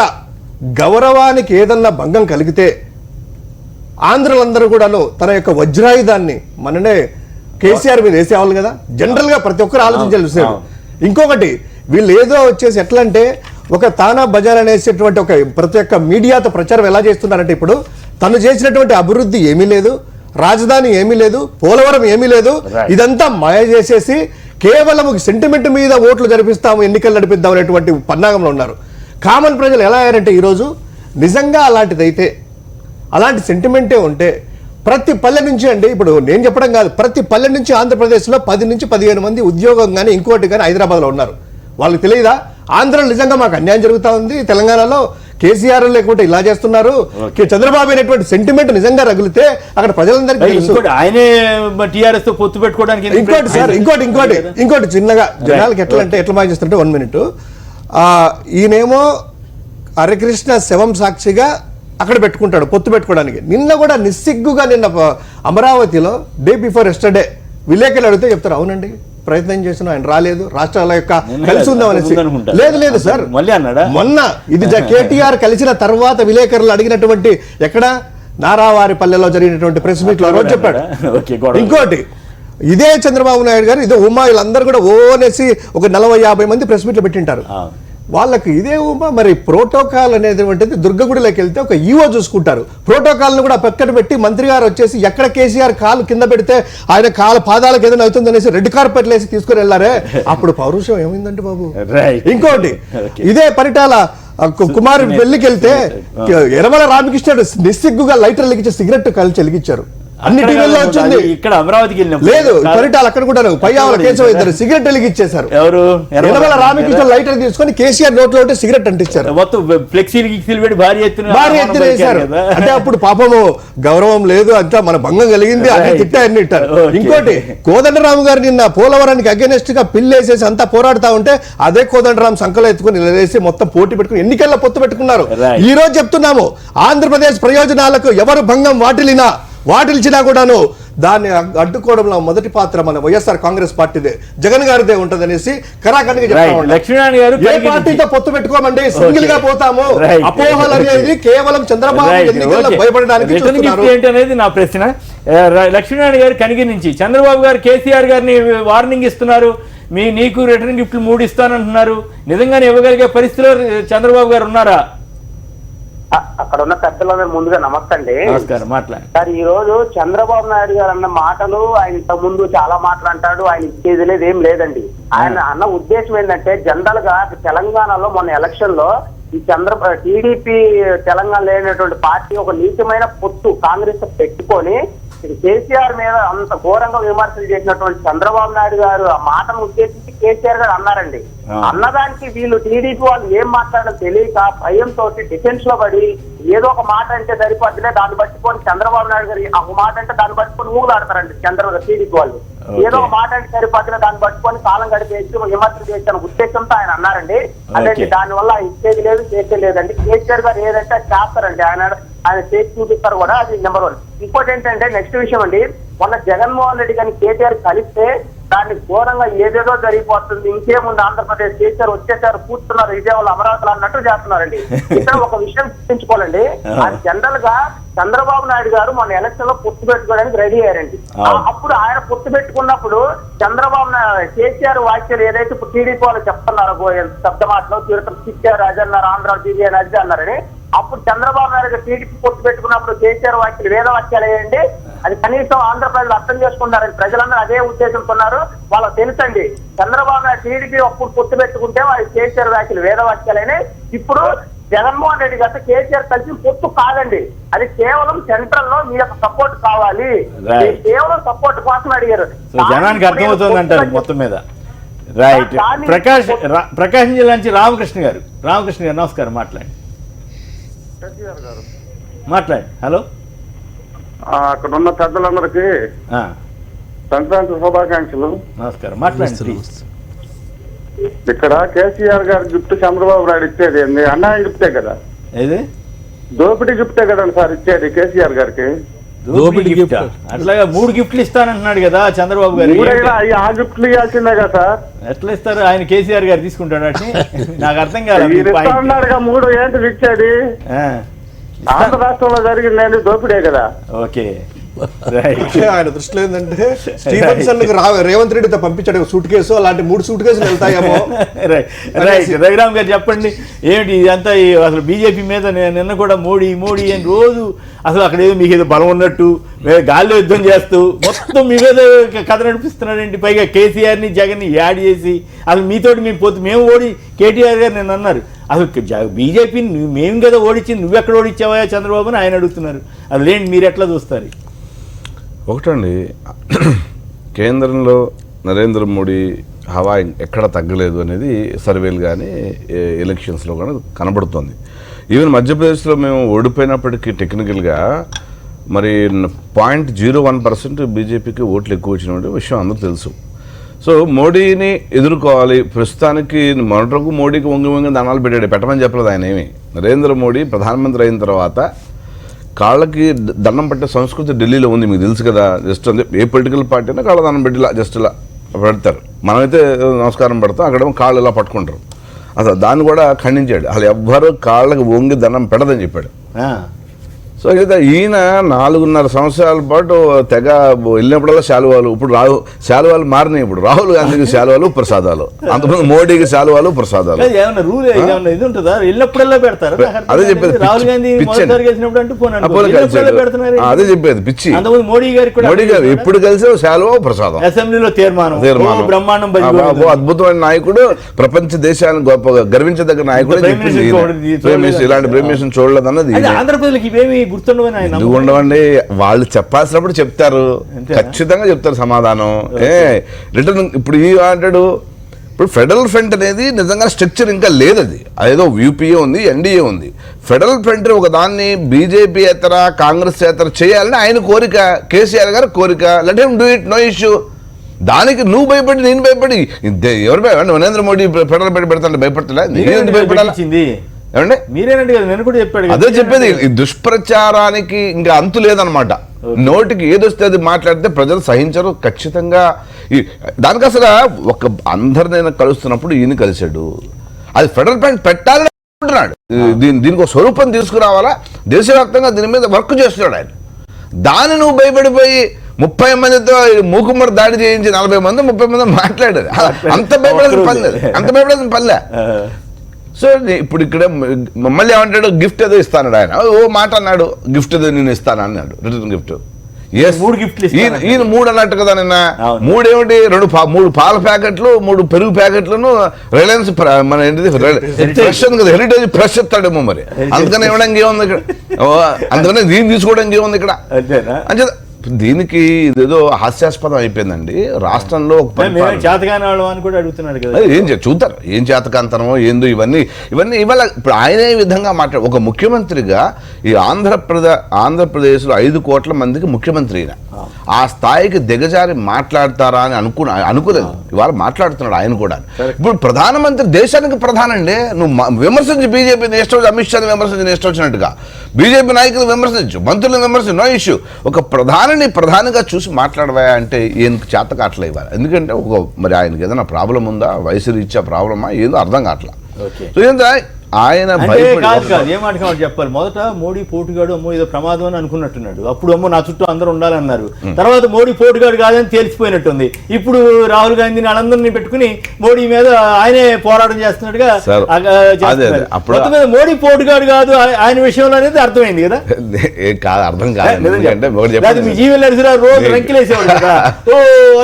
గౌరవానికి ఏదన్నా భంగం కలిగితే ఆంధ్రులందరూ కూడాను తన యొక్క వజ్రాయుధాన్ని మననే కేసీఆర్ మీద వేసేవాళ్ళు కదా. జనరల్గా ప్రతి ఒక్కరు ఆలోచించాలి విషయం. ఇంకొకటి వీళ్ళు ఏదో వచ్చేసి ఎట్లా అంటే ఒక తానా బజార్ అనేసేటువంటి ఒక ప్రతి ఒక్క మీడియాతో ప్రచారం ఎలా చేస్తున్నారంటే, ఇప్పుడు తను చేసినటువంటి అభివృద్ధి ఏమీ లేదు, రాజధాని ఏమీ లేదు, పోలవరం ఏమీ లేదు, ఇదంతా మాయ చేసేసి కేవలం సెంటిమెంట్ మీద ఓట్లు జరిపిస్తాము, ఎన్నికలు నడిపిద్దాం అనేటువంటి పన్నాగంలో ఉన్నారు. కామన్ ప్రజలు ఎలా అయ్యారంటే ఈరోజు నిజంగా అలాంటిదైతే, అలాంటి సెంటిమెంటే ఉంటే ప్రతి పల్లె నుంచి అండి, ఇప్పుడు నేను చెప్పడం కాదు, ప్రతి పల్లె నుంచి ఆంధ్రప్రదేశ్లో 10 నుంచి 15 మంది ఉద్యోగం కానీ ఇంకోటి కానీ హైదరాబాద్లో ఉన్నారు. వాళ్ళకి తెలియదా ఆంధ్రలో నిజంగా మాకు అన్యాయం జరుగుతూ ఉంది, తెలంగాణలో కేసీఆర్ లేకుంటే ఇలా చేస్తున్నారు, చంద్రబాబు అనేటువంటి సెంటిమెంట్ నిజంగా రగిలితే అక్కడ ప్రజలందరికీ ఆయనే టీఆర్ఎస్ తో పొత్తు పెట్టుకోవడానికి. ఇంకోటి సార్, ఇంకోటి చిన్నగా జనాలకి ఎట్లా మాయ చేస్తుంటే 1 minute, ఈయనేమో హరికృష్ణ శవం సాక్షిగా అక్కడ పెట్టుకుంటాడు పొత్తు పెట్టుకోవడానికి. నిన్న కూడా నిస్సిగ్గుగా నిన్న అమరావతిలో డే బిఫోర్ ఎస్టర్డే విలేకరులు అడిగితే చెప్తారు అవునండి ప్రయత్నం చేసిన ఆయన రాలేదు రాష్ట్రాల యొక్క కలిసి ఉందామనేసి. లేదు సార్ మొన్న ఇది కేటీఆర్ కలిసిన తర్వాత విలేకరులు అడిగినటువంటి ఎక్కడ నారావారిపల్లెలో జరిగినటువంటి ప్రెస్ మీట్ లో రోజు చెప్పాడు. ఇంకోటి ఇదే చంద్రబాబు నాయుడు గారు ఇదే ఉమా వీళ్ళందరూ కూడా ఓనేసి ఒక 40-50 మంది ప్రెస్ మీట్లు పెట్టింటారు. వాళ్ళకి ఇదే ఉమా మరి ప్రోటోకాల్ అనేటువంటిది దుర్గగుడిలోకి వెళ్తే ఒక ఈవో చూసుకుంటారు. ప్రోటోకాల్ను కూడా పక్కన పెట్టి మంత్రి గారు వచ్చేసి ఎక్కడ కేసీఆర్ కాలు కింద పెడితే ఆయన పాదాలకు ఏదైనా అవుతుంది అనేసి రెడ్ కార్పెట్లు వేసి తీసుకుని వెళ్ళారే అప్పుడు పౌరుషం ఏమైందంటే బాబు. ఇంకోటి ఇదే పరిటాల కుమారుడి పెళ్లికి వెళ్తే యనమల రామకృష్ణుడు నిస్సిగ్గుగా లైటర్ వెలిగించి సిగరెట్ కలిసి వెలిగించారు. అన్ని టీవీల్లో వచ్చింది. ఇక్కడ అమరావతికి లేదు పరిటాలు అక్కడ కూడా పయ్యావుల కేశవ ఇద్దరు సిగరెట్ వెలిగించేశారు. ఎవరు యనమల రామకృష్ణ లైటర్ తీసుకొని కేసీఆర్ నోట్లో ఉంటే సిగరెట్ అంటించారు. మొత్తం ఫ్లెక్సీలు పెట్టి భారీ ఎత్తున వేశారు. అంటే అప్పుడు పాపము గౌరవం లేదు అంతా మన భంగం కలిగింది అన్ని తిట్టాయని ఇట్టారు. ఇంకోటి కోదండరాము గారు నిన్న పోలవరానికి అగెనెస్ట్ గా పిల్లేసేసి అంతా పోరాడుతా ఉంటే అదే కోదండరాము సంకలో ఎత్తుకుని నిలవేసి మొత్తం పోటీ పెట్టుకుని ఎన్నికల్లో పొత్తు పెట్టుకున్నారు. ఈ రోజు చెప్తున్నాము ఆంధ్రప్రదేశ్ ప్రయోజనాలకు ఎవరు భంగం వాటిల్చినా కూడాను దాన్ని అడ్డుకోవడంలో మొదటి పాత్ర మన వైఎస్ఆర్ కాంగ్రెస్ పార్టీదే జగన్ గారిదే ఉంటదనేసి కరాఖండిగా చెప్తా పార్టీతో పొత్తు పెట్టుకోమండి సింగిల్ గా పోతాము. అపోహలు అనేది కేవలం చంద్రబాబు ఎన్నికల్లో భయపడడానికి ఏంటనేది నా ప్రశ్న. లక్ష్మీనారాయణ గారు కనిగిరి నుంచి చంద్రబాబు గారు కేసీఆర్ గారిని వార్నింగ్ ఇస్తున్నారు. నీకు రిటర్న్ గిఫ్ట్లు 3 ఇస్తానంటున్నారు. నిజంగానే ఇవ్వగలిగే పరిస్థితిలో చంద్రబాబు గారు ఉన్నారా? అక్కడ ఉన్న పెద్దల ముందుగా నమస్తే అండి. సార్ ఈ రోజు చంద్రబాబు నాయుడు గారు అన్న మాటలు ఆయన ఇంతకు ముందు చాలా మాటలు అంటాడు. ఆయన ఇచ్చేది లేదు ఏం లేదండి. ఆయన అన్న ఉద్దేశం ఏంటంటే జనరల్ గా తెలంగాణలో మొన్న ఎలక్షన్ లో ఈ టీడీపీ తెలంగాణ లేనటువంటి పార్టీ ఒక నీచమైన పొత్తు కాంగ్రెస్ పెట్టుకొని కేసీఆర్ మీద అంత ఘోరంగా విమర్శలు చేసినటువంటి చంద్రబాబు నాయుడు గారు ఆ మాటను ఉద్దేశించి కేసీఆర్ గారు అన్నారండి. అన్నదానికి వీళ్ళు టీడీపీ వాళ్ళు ఏం మాట్లాడాలో తెలియక భయంతో డిఫెన్స్ లో పడి ఏదో ఒక మాట అంటే సరిపోద్దులే దాన్ని పట్టుకొని చంద్రబాబు నాయుడు గారు ఒక మాట అంటే దాన్ని పట్టుకొని ఊగులాడతారండి టీడీపీ వాళ్ళు. ఏదో ఒక మాట అంటే సరిపోద్దులే దాన్ని పట్టుకొని కాలం గడిపేసి విమర్శలు చేసిన ఉద్దేశంతో ఆయన అన్నారండి. అదే దాని వల్ల ఇచ్చేది లేదు చేసేది లేదండి. కేసీఆర్ గారు ఏదంటే అది చేస్తారండి. ఆయన చేసి చూపిస్తారు కూడా. అది నెంబర్ 1. ఇంకోటి ఏంటంటే నెక్స్ట్ విషయం అండి, మొన్న జగన్మోహన్ రెడ్డి కానీ కేటీఆర్ కలిస్తే దాన్ని ఘోరంగా ఏదేదో జరిగిపోతుంది. ఇంకేముంది ఆంధ్రప్రదేశ్ కేసీఆర్ వచ్చేసారు కూర్చున్నారు విజయవాడ అమరావతిలో అన్నట్టు చేస్తున్నారండి. ఇక్కడ ఒక విషయం గుర్తుంచుకోవాలండి. అది జనరల్ గా చంద్రబాబు నాయుడు గారు మన ఎలక్షన్ లో పొత్తు పెట్టుకోవడానికి రెడీ అయ్యారండి. అప్పుడు ఆయన పొత్తు పెట్టుకున్నప్పుడు చంద్రబాబు కేసీఆర్ వ్యాఖ్యలు ఏదైతే ఇప్పుడు టీడీపీ వాళ్ళు చెప్తున్నారో శబ్ద మాటలో తిరుపతి రాజు అన్నారు, ఆంధ్ర టీడీ రాజు అన్నారని. అప్పుడు చంద్రబాబు నాయుడు గారు టీడీపీ పొత్తు పెట్టుకున్నప్పుడు కేసీఆర్ వ్యాఖ్యలు వేద వాక్యాలు వేయండి. అది కనీసం ఆంధ్ర ప్రజలు అర్థం చేసుకుంటారని ప్రజలందరూ అదే ఉద్దేశంతో ఉన్నారు. వాళ్ళకి తెలుసండి చంద్రబాబు నాయుడు టీడీపీ అప్పుడు పొత్తు పెట్టుకుంటే వారి కేసీఆర్ వ్యాఖ్యలు వేద వాక్యాలని. ఇప్పుడు జగన్మోహన్ రెడ్డి గారితో కేసీఆర్ కలిసి పొత్తు కాదండి. అది కేవలం సెంట్రల్ లో మీ యొక్క సపోర్ట్ కావాలి. కేవలం సపోర్ట్ కోసం అడిగారు. జనానికి అర్థమవుతుంది అంటారు మొత్తం మీద. రైట్. ప్రకాశం జిల్లా నుంచి రామకృష్ణ గారు నమస్కారం. మాట్లాడండి. హలో. అక్కడ ఉన్న పెద్దలందరికీ సంక్రాంతి శుభాకాంక్షలు. నమస్కారం. మాట్లాడండి. ఇక్కడ కేసీఆర్ గారు గిఫ్ట్ చంద్రబాబు నాయుడు ఇచ్చేది ఏంది? అన్యాయం గిఫ్టే కదా, ఏది దోపిడీ గిఫ్టే కదండి సార్ ఇచ్చేది కేసీఆర్ గారికి. అట్లాగా 3 గిఫ్ట్లు ఇస్తానంటున్నాడు కదా చంద్రబాబు గారు. ఆ గిఫ్ట్లు ఇవ్వాల్సిందే కదా సార్. ఎట్లా ఇస్తారు? ఆయన కేసీఆర్ గారు తీసుకుంటాడు అంటే నాకు అర్థం కాదు. 3 ఏంటి ఇచ్చేది? ఆంధ్ర రాష్ట్రంలో జరిగింది దోపిడే కదా. ఓకే. ఆయన దృష్టిలో ఏంటంటే స్టీఫెన్సన్ రేవంత్ రెడ్డితో పంపించాడు సూట్ కేసు, అలాంటి 3 సూట్ కేసులు వెళ్తాయేమో. రైట్. రఘురామ్ గారు చెప్పండి, ఏమిటి ఇదంతా? అసలు బీజేపీ మీద నిన్న కూడా మోడీ అని రోజు అసలు అక్కడ ఏదో మీకు ఏదో బలం ఉన్నట్టు గాల్లో యుద్ధం చేస్తూ మొత్తం మీ మీద కథ నడిపిస్తున్నాడండి. పైగా కేసీఆర్ని జగన్ని యాడ్ చేసి అసలు మీతోటి మేము ఓడి కేటీఆర్ గారు నిన్న అన్నారు అసలు బీజేపీని మేము కదా ఓడించింది, నువ్వెక్కడ ఓడించావా చంద్రబాబు అని ఆయన అడుగుతున్నారు. అది లేండి, మీరు ఎట్లా చూస్తారు? ఒకటండి, కేంద్రంలో నరేంద్ర మోడీ హవా ఎక్కడ తగ్గలేదు అనేది సర్వేలు కానీ ఎలక్షన్స్లో కానీ కనబడుతుంది. ఈవెన్ మధ్యప్రదేశ్లో మేము ఓడిపోయినప్పటికీ టెక్నికల్గా మరి 0.01% బీజేపీకి ఓట్లు ఎక్కువ వచ్చిన విషయం అందరూ తెలుసు. సో మోడీని ఎదుర్కోవాలి. ప్రస్తుతానికి మొన్నటివరకు మోడీకి వంగి దండాలు పెట్టమని చెప్పలేదు ఆయన ఏమి. నరేంద్ర మోడీ ప్రధానమంత్రి అయిన తర్వాత కాళ్ళకి దండం పెట్టే సంస్కృతి ఢిల్లీలో ఉంది, మీకు తెలుసు కదా. జస్ట్ అంటే ఏ పొలిటికల్ పార్టీ అయినా కాళ్ళ దండం పెట్టి జస్ట్ ఇలా పెడతారు. మనమైతే నమస్కారం పెడతాం, అక్కడ కాళ్ళు ఇలా పట్టుకుంటారు. అసలు దాన్ని కూడా ఖండించాడు. అసలు ఎవ్వరు కాళ్ళకి వంగి దండం పెడదని చెప్పాడు. సో అయితే ఈయన 4.5 సంవత్సరాల పాటు తెగ వెళ్ళినప్పుడల్లా శాలువాలు, ఇప్పుడు శాలువాలు మారినాయి. ఇప్పుడు రాహుల్ గాంధీకి శాలువాలు ప్రసాదాలు, అంతకుముందు మోడీకి శాలువాలు ప్రసాదాలు. అదే చెప్పేది అదే చెప్పేది పిచ్చి. మోడీ గారు ఎప్పుడు కలిసి శాలువా ప్రసాదం. అసెంబ్లీలో తీర్మానం, అద్భుతమైన నాయకుడు, ప్రపంచ దేశాలను గొప్పగా గర్వించదగ్గ నాయకుడు. ఇలాంటి ప్రేమేషన్ చూడలేదు అన్నది. ఆంధ్రప్రదేశ్కి ఇవేమి ఉండవండి, వాళ్ళు చెప్పాల్సినప్పుడు చెప్తారు, ఖచ్చితంగా చెప్తారు సమాధానం. రిటర్న్ ఇప్పుడు అంటాడు. ఇప్పుడు ఫెడరల్ ఫ్రంట్ అనేది నిజంగా స్ట్రక్చర్ ఇంకా లేదు. అది అదేదో యూపీఏ ఉంది, ఎన్డీఏ ఉంది. ఫెడరల్ ఫ్రంట్ ఒక దాన్ని బీజేపీ ఏతర కాంగ్రెస్ ఏతర చేయాలని ఆయన కోరిక, కేసీఆర్ గారి కోరిక. Let him do it, no issue. దానికి నువ్వు భయపడి నేను భయపడి ఎవరు భయపడి నరేంద్ర మోడీ ఫెడరల్ పెడతాడు భయపడతా నేను భయపడాలి ఏమంటే మీరేనండి కదా, నేను కూడా చెప్పాడు. అదే చెప్పేది, ఈ దుష్ప్రచారానికి ఇంకా అంతు లేదనమాట. నోటికి ఏదొస్తే అది మాట్లాడితే ప్రజలు సహించరు ఖచ్చితంగా. దానికి అసలు ఒక అందరినైనా కలుస్తున్నప్పుడు ఈయన కలిశాడు. అది ఫెడరల్ బ్యాంక్ పెట్టాలని అనుకుంటున్నాడు. దీనికి ఒక స్వరూపం తీసుకురావాలా, దేశవ్యాప్తంగా దీని మీద వర్క్ చేస్తున్నాడు ఆయన. దాన్ని నువ్వు భయపడిపోయి 30 మందితో మూకుమ్మడి దాడి చేయించి 40 మంది 30 మంది మాట్లాడారు. అంత భయపడాల్సిన పనిలే. సో ఇప్పుడు ఇక్కడ మళ్ళీ ఏమంటాడు, గిఫ్ట్ ఏదో ఇస్తాడు ఆయన. ఓ మాట అన్నాడు, గిఫ్ట్ ఏదో నేను ఇస్తాను అన్నాడు, రిటర్న్ గిఫ్ట్. ఈయన 3 అన్నట్టు కదా నిన్న. 3 ఏమిటి, 3 పాల ప్యాకెట్లు, 3 పెరుగు ప్యాకెట్లను రిలయన్స్ మన ఏంటిది ఫ్రెష్ ఉంది కదా, హెరిటేజ్ ఫ్రెష్ ఇస్తాడేమో మరి. అందుకని ఇవ్వడానికి ఏముంది ఇక్కడ, అందుకని దీన్ని తీసుకోవడానికి ఏముంది ఇక్కడ అంటే. దీనికి ఇదేదో హాస్యాస్పదం అయిపోయిందండి రాష్ట్రంలో. ఏం చూద్దారు, ఏం చేతకాంతనమో ఏందో ఇవన్నీ ఇవాళ. ఇప్పుడు ఆయనే విధంగా మాట్లాడు. ఒక ముఖ్యమంత్రిగా ఈ ఆంధ్రప్రదేశ్లో 5 కోట్ల మందికి ముఖ్యమంత్రి అయినా ఆ స్థాయికి దిగజారి మాట్లాడతారా అని అనుకోలేదు. ఇవాళ మాట్లాడుతున్నాడు ఆయన కూడా. ఇప్పుడు ప్రధానమంత్రి దేశానికి ప్రధానండి. నువ్వు విమర్శించి బీజేపీని ఇష్టం, అమిత్ షాని విమర్శించి ఇష్టం వచ్చినట్టుగా బీజేపీ నాయకులు విమర్శించు, మంత్రులను విమర్శించు, నో ఇష్యూ. ఒక ప్రధానిగా చూసి మాట్లాడవా అంటే ఈయనకు చేత కావట్లే ఇవ్వాలి. ఎందుకంటే మరి ఆయనకి ఏదైనా ప్రాబ్లం ఉందా, వయసు రీత్యా ప్రాబ్లమా, ఏదో అర్థం కావట్లా. సో ఏంటంటే ఆయన ఏమాట చెప్పాలి. మొదట మోడీ పోటుగాడు అమ్మో ఏదో ప్రమాదం అని అనుకున్నట్టున్నాడు. అప్పుడు అమ్మో నా చుట్టూ అందరూ ఉండాలన్నారు. తర్వాత మోడీ పోటుగాడు కాదని తేల్చిపోయినట్టుంది. ఇప్పుడు రాహుల్ గాంధీని వాళ్ళందరినీ పెట్టుకుని మోడీ మీద ఆయనే పోరాటం చేస్తున్నట్టుగా మోడీ పోటుగాడు కాదు ఆయన విషయంలో అనేది అర్థమైంది కదా. అర్థం కాదు. మీ జీవన్ నడిచిరావు రోజు రంకిలేసేవాడు కదా. ఓ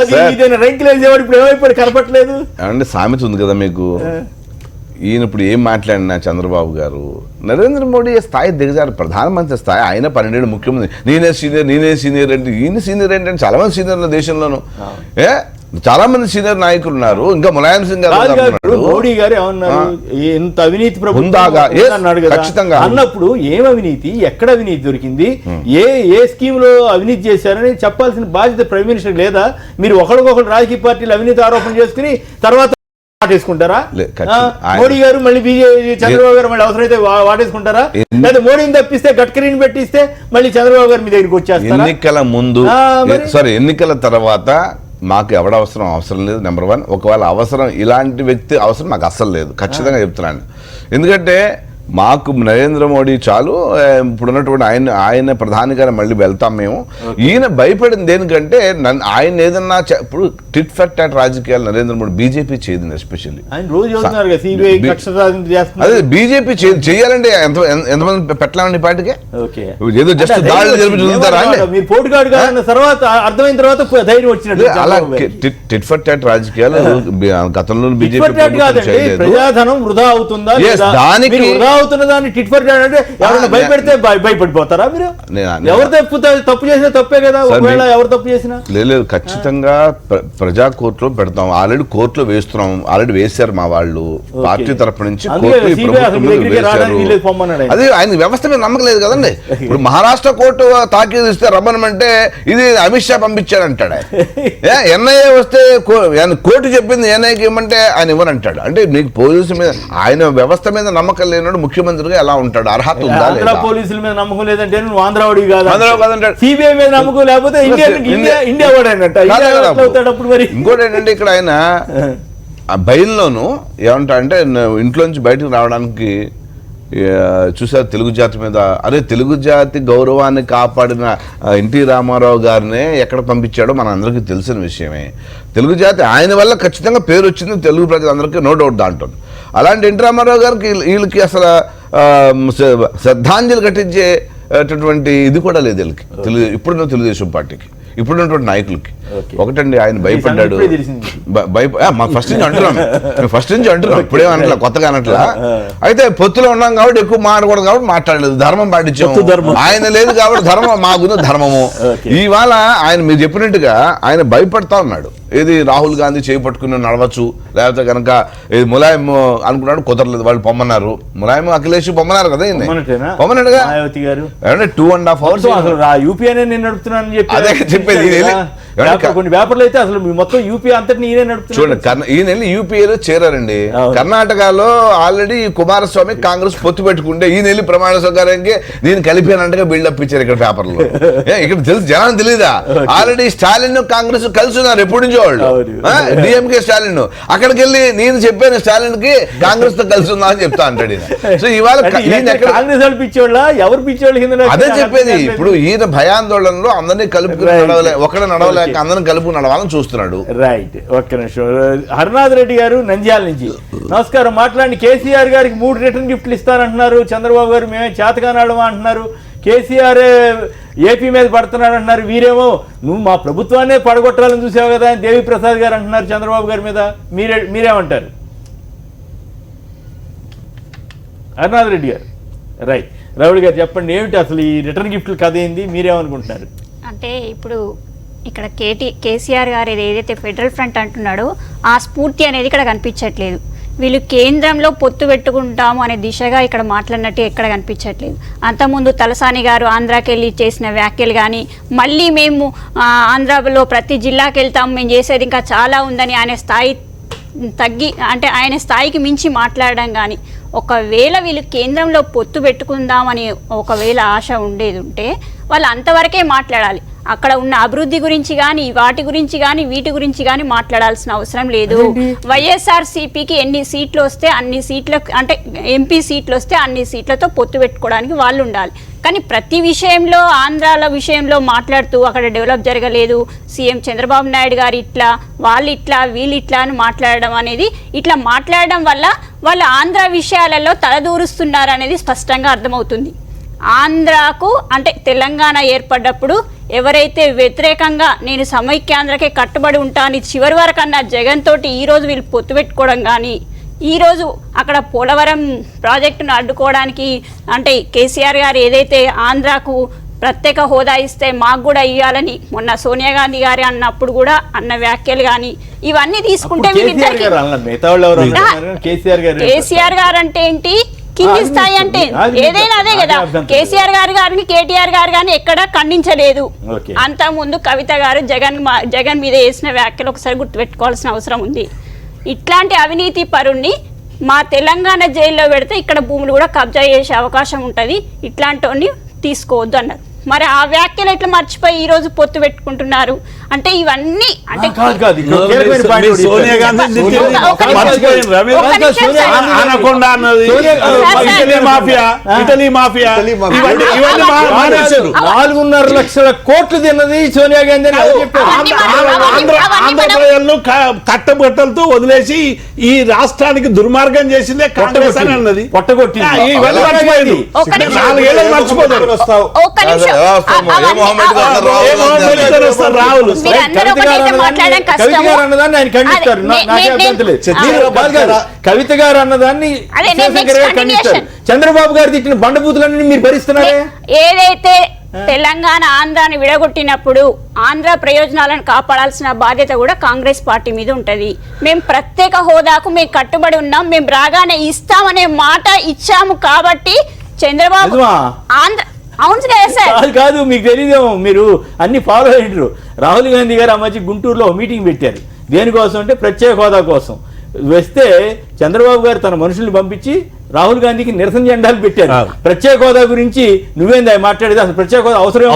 అది ఇదేనా రంకిలేసేవాడు, ఇప్పుడు ఏమైపోయాడు కనపట్లేదు. సామెత ఉంది కదా మీకు. ఈయన ఇప్పుడు ఏం మాట్లాడినా చంద్రబాబు గారు నరేంద్ర మోడీ స్థాయి దిగజారు, ప్రధానమంత్రి స్థాయి. ఆయన 12 ముఖ్యమంత్రి. నేనే సీనియర్ అంటే ఈయన సీనియర్ ఏంటంటే చాలా మంది సీనియర్ల దేశంలోనూ చాలా మంది సీనియర్ నాయకులు ఉన్నారు. ఇంకా ములాయం సింగ్ గారు, మోడీ గారు ఏమన్నారు, ఎంత అవినీతి ప్రభుత్వం ఖచ్చితంగా అన్నప్పుడు ఏం అవినీతి, ఎక్కడ అవినీతి దొరికింది, ఏ స్కీమ్ లో అవినీతి చేశారని చెప్పాల్సిన బాధ్యత ప్రైమ్ మినిస్టర్ లేదా? మీరు ఒకరికొకరు రాజకీయ పార్టీలు అవినీతి ఆరోపణ చేసుకుని తర్వాత వాటేసుకుంటారా? మోడీ గారు మళ్ళీ బీజేపీ చంద్రబాబు గారు మళ్ళీ అవసరమైతే వాటేసుకుంటారా? లేదా మోడీని తప్పిస్తే గడ్కరీని పెట్టిస్తే మళ్ళీ చంద్రబాబు గారు మీ దగ్గరికి వచ్చేస్తారు? ఎన్నికల ముందు ఎన్నికల తర్వాత మాకు అవసరం లేదు. నెంబర్ 1. ఒకవేళ అవసరం, ఇలాంటి వ్యక్తి అవసరం మాకు అస్సలు లేదు, ఖచ్చితంగా చెప్తున్నాను. ఎందుకంటే మాకు నరేంద్ర మోడీ చాలు. ఇప్పుడు ఉన్నటువంటి ఆయన ప్రధానిగా మళ్ళీ వెళ్తాం మేము. ఈయన భయపడింది దేనికంటే ఆయన ఏదన్నా ఇప్పుడు టిట్ ఫర్ టాట్ రాజకీయాలు నరేంద్ర మోడీ బీజేపీ చేయదు. ఎస్పెషల్లీ అదే బీజేపీ చేయాలంటే ఎంతమంది పెట్టాలండి పార్టీకి? ఏదో జస్ట్ దాడులు జరిపి చూస్తారా? అలా టిట్ ఫర్ టాట్ రాజకీయాలు గతంలో బీజేపీ ప్రజాధనం వృధా అవుతుందా? దానికి అవుతున్నదాన్ని టిట్ ఫర్ టాట్ అంటే ఎవరైనా భయపెడితే భయపడిపోతారా మీరు? ఎవరు తప్పు చేసినా తప్పే కదా. ఒకవేళ ఎవరు తప్పు చేసినా లేదు, ఖచ్చితంగా ప్రజా కోర్టులో పెడతాం. ఆల్రెడీ కోర్టులో వేస్తున్నాం, ఆల్రెడీ వేశారు మా వాళ్ళు పార్టీ తరపు నుంచి. అది ఆయన వ్యవస్థ మీద నమ్మకం లేదు కదండి. ఇప్పుడు మహారాష్ట్ర కోర్టు తాకీదు ఇస్తే రమ్మనమంటే ఇది అమిత్ షా పంపించాడంటాడు. ఎన్ఐఏ వస్తే కోర్టు చెప్పింది ఎన్ఐకి ఇవ్వమంటే ఆయన ఇవ్వనంటాడు. అంటే నీకు పోలీసు మీద, ఆయన వ్యవస్థ మీద నమ్మకం లేనాడు ముఖ్యమంత్రిగా ఎలా ఉంటాడు, అర్హత ఉందా ఆంధ్ర లేదా? పోలీసుల మీద నమ్మకం లేదంటే నువ్వు ఆంధ్రావాడివి కాదు, ఆంధ్రావాడి కాదంటాడు. సిబిఐ మీద నమ్మకం లేకపోతే ఇండియా వాడేనట్ట. అవుతాడు అప్పుడు మరి. ఇంకోటి ఏంటంటే ఇక్కడ ఆయన ఆ బయలులోను ఏమంటా అంటే ఇంట్లోంచి బయటకు రావడానికి చూసారు తెలుగు జాతి మీద, అరే తెలుగు జాతి గౌరవాన్ని కాపాడిన ఎన్టీ రామారావు గారినే ఎక్కడ పంపించాడో మన అందరికీ తెలిసిన విషయమే. తెలుగు జాతి ఆయన వల్ల ఖచ్చితంగా పేరు వచ్చింది తెలుగు ప్రజలందరికీ, నో డౌట్ దాంట్లో. అలాంటి ఎన్టీ రామారావు గారికి వీళ్ళకి అసలు శ్రద్ధాంజలి ఘటించేటటువంటి ఇది కూడా లేదు వీళ్ళకి, ఇప్పుడున్న తెలుగుదేశం పార్టీకి, ఇప్పుడున్నటువంటి నాయకులకి. ఒకటండి, ఆయన భయపడ్డాడు. ఫస్ట్ నుంచి అంటున్నాం ఇప్పుడేం అనట్లా, కొత్తగా అనట్లా. అయితే పొత్తులో ఉన్నాం కాబట్టి ఎక్కువ మాట్లాడకూడదు కాబట్టి మాట్లాడలేదు, ధర్మం పాటించాము. ఆయన లేదు కాబట్టి ధర్మం మాకు ధర్మము. ఇవాళ ఆయన మీరు చెప్పినట్టుగా ఆయన భయపడతా ఉన్నాడు. ఏది రాహుల్ గాంధీ చేయి పట్టుకుని నడవచ్చు, లేకపోతే కనుక ఏది ములాయం అనుకున్నాడు, కుదరలేదు, వాళ్ళు పొమ్మన్నారు. ములాయం అఖిలేష్ పొమ్మన్నారు కదా, పొమ్మన్నాడుగా. 2.5 hours యూపీఏనే నేను నడుపుతున్నాను చెప్పి అదే చెప్పేది. కొన్ని పేపర్లు అయితే అసలు మొత్తం యూపీ అంతటి ఈయనే నడుపుతున్నాడు. చూడండి, ఈయన వెళ్ళి యూపీఏలో చేరారండి. కర్ణాటకలో ఆల్రెడీ కుమారస్వామి కాంగ్రెస్ పొత్తు పెట్టుకుంటే ఈయన వెళ్ళి ప్రమాణ స్వీకారానికి నేను కలిపానంటగా బిల్డప్ ఇచ్చారు ఇక్కడ పేపర్లో. ఇక్కడ తెలుసు, జనాన్ని తెలీదా? ఆల్రెడీ స్టాలిన్ కాంగ్రెస్ కలిసి ఉన్నారు ఎప్పటి నుంచో వాళ్ళు. డిఎంకే స్టాలిన్ అక్కడికి వెళ్ళి నేను చెప్పాను స్టాలిన్ కి కాంగ్రెస్ తో కలిసి ఉందా అని చెప్తా అంటాడు ఈయన. సో ఇవాళ కాంగ్రెస్ వాళ్ళు పిచ్చోళ్ళ, ఎవరు పిచ్చోళ్ళు కింద అదే చెప్పేది. ఇప్పుడు ఈయన భయాందోళనలో అందరినీ కలుపుకుని నడవలే, ఒకడే నడవలేక అందరం కలుపు నడవాలని చూస్తున్నాడు. రైట్, ఒక్క నిమిషం. హరినాథ్ రెడ్డి గారు నంద్యాల నుంచి, నమస్కారం. మాట్లాడి కేసీఆర్ గారికి 3 రిటర్న్ గిఫ్ట్లు ఇస్తారంటున్నారు, చంద్రబాబు గారు మేమే చేతకానాడమా అంటున్నారు, కేసీఆర్ ఏపీ మీద పడుతున్నాడు అంటున్నారు, వీరేమో నువ్వు మా ప్రభుత్వాన్నే పడగొట్టాలని చూసావు కదా అని దేవి ప్రసాద్ గారు అంటున్నారు చంద్రబాబు గారి మీద. మీరేమంటారు హరినాథ్ రెడ్డి గారు? రైట్, రౌడి గారు చెప్పండి, ఏమిటి అసలు ఈ రిటర్న్ గిఫ్ట్లు కథ ఏంది, మీరేమనుకుంటున్నారు? అంటే ఇప్పుడు ఇక్కడ కేసీఆర్ గారు ఏదైతే ఫెడరల్ ఫ్రంట్ అంటున్నాడో ఆ స్ఫూర్తి అనేది ఇక్కడ కనిపించట్లేదు. వీళ్ళు కేంద్రంలో పొత్తు పెట్టుకుంటాము అనే దిశగా ఇక్కడ మాట్లాడినట్టు ఎక్కడ కనిపించట్లేదు. అంతకుముందు తలసాని గారు ఆంధ్రాకి వెళ్ళి చేసిన వ్యాఖ్యలు కానీ, మళ్ళీ మేము ఆంధ్రాలో ప్రతి జిల్లాకి వెళ్తాము, మేము చేసేది ఇంకా చాలా ఉందని ఆయన స్థాయి తగ్గి, అంటే ఆయన స్థాయికి మించి మాట్లాడడం కానీ, ఒకవేళ వీళ్ళు కేంద్రంలో పొత్తు పెట్టుకుందామని ఒకవేళ ఆశ ఉండేది ఉంటే వాళ్ళు అంతవరకే మాట్లాడాలి. అక్కడ ఉన్న అభివృద్ధి గురించి కానీ, వాటి గురించి కానీ, వీటి గురించి కానీ మాట్లాడాల్సిన అవసరం లేదు. వైఎస్ఆర్సీపీకి ఎన్ని సీట్లు వస్తే అన్ని సీట్ల, అంటే ఎంపీ సీట్లు వస్తే అన్ని సీట్లతో పొత్తు పెట్టుకోవడానికి వాళ్ళు ఉండాలి. కానీ ప్రతి విషయంలో ఆంధ్రాల విషయంలో మాట్లాడుతూ అక్కడ డెవలప్ జరగలేదు, సీఎం చంద్రబాబు నాయుడు గారు ఇట్లా, వాళ్ళు ఇట్లా, వీళ్ళు ఇట్లా అని మాట్లాడడం అనేది, ఇట్లా మాట్లాడడం వల్ల వాళ్ళు ఆంధ్ర విషయాలలో తలదూరుస్తున్నారు అనేది స్పష్టంగా అర్థమవుతుంది. ఆంధ్రాకు అంటే తెలంగాణ ఏర్పడ్డప్పుడు ఎవరైతే వ్యతిరేకంగా నేను సమైక్యాంధ్రకే కట్టుబడి ఉంటాను చివరి వరకు అన్న జగన్ తోటి ఈరోజు వీళ్ళు పొత్తు పెట్టుకోవడం కానీ, ఈరోజు అక్కడ పోలవరం ప్రాజెక్టును అడ్డుకోవడానికి, అంటే కేసీఆర్ గారు ఏదైతే ఆంధ్రాకు ప్రత్యేక హోదా ఇస్తే మాకు కూడా ఇవ్వాలని మొన్న సోనియా గాంధీ గారి అన్నప్పుడు కూడా అన్న వ్యాఖ్యలు కానీ, ఇవన్నీ తీసుకుంటే కేసీఆర్ గారు అంటే ఏంటి, కింది స్థాయి అంటే ఏదైనా అదే కదా. కేసీఆర్ గారు గారిని కేటీఆర్ గారు కానీ ఎక్కడ ఖండించలేదు. అంత ముందు కవిత గారు జగన్ మీద వేసిన వ్యాఖ్యలు ఒకసారి గుర్తుపెట్టుకోవాల్సిన అవసరం ఉంది. ఇట్లాంటి అవినీతి పరుణ్ణి మా తెలంగాణ జైల్లో పెడితే ఇక్కడ భూములు కూడా కబ్జా చేసే అవకాశం ఉంటుంది, ఇట్లాంటి తీసుకోవద్దు అన్నారు. మరి ఆ వ్యాఖ్యలు ఎట్లా మర్చిపోయి ఈ రోజు పొత్తు పెట్టుకుంటున్నారు అంటే ఇవన్నీ అంటే $4.5 కోట్లు తిన్నది సోనియా గాంధీ. ఆంధ్రప్రదేశ్ను కట్టబట్టలతో వదిలేసి ఈ రాష్ట్రానికి దుర్మార్గం చేసిందే కాంగ్రెస్ అని అన్నది. పొట్టగొట్టి మర్చిపోతారు. రాహుల్ కవిత గారు అన్నదాన్ని ఖండిస్తారు. చంద్రబాబు గారు తిట్టిన బండబూతులన్నీ మీరు భరిస్తున్నారే. ఏదైతే తెలంగాణ ఆంధ్రాని విడగొట్టినప్పుడు ఆంధ్ర ప్రయోజనాలను కాపాడాల్సిన బాధ్యత కూడా కాంగ్రెస్ పార్టీ మీద ఉంటది. మేము ప్రత్యేక హోదాకు మేము కట్టుబడి ఉన్నాం, మేము రాగానే ఇస్తామనే మాట ఇచ్చాము కాబట్టి చంద్రబాబు ఆంధ్ర కాదు మీకు తెలియదేమో, మీరు అన్ని ఫాలో అయ్యారు. రాహుల్ గాంధీ గారు ఆ మధ్య గుంటూరులో మీటింగ్ పెట్టారు. దేనికోసం అంటే ప్రత్యేక హోదా కోసం. వస్తే చంద్రబాబు గారు తన మనుషుల్ని పంపించి రాహుల్ గాంధీకి నిరసన జెండాలు పెట్టారు. ప్రత్యేక హోదా గురించి నువ్వేందా మాట్లాడేది? అసలు ప్రత్యేక హోదా అవసరం?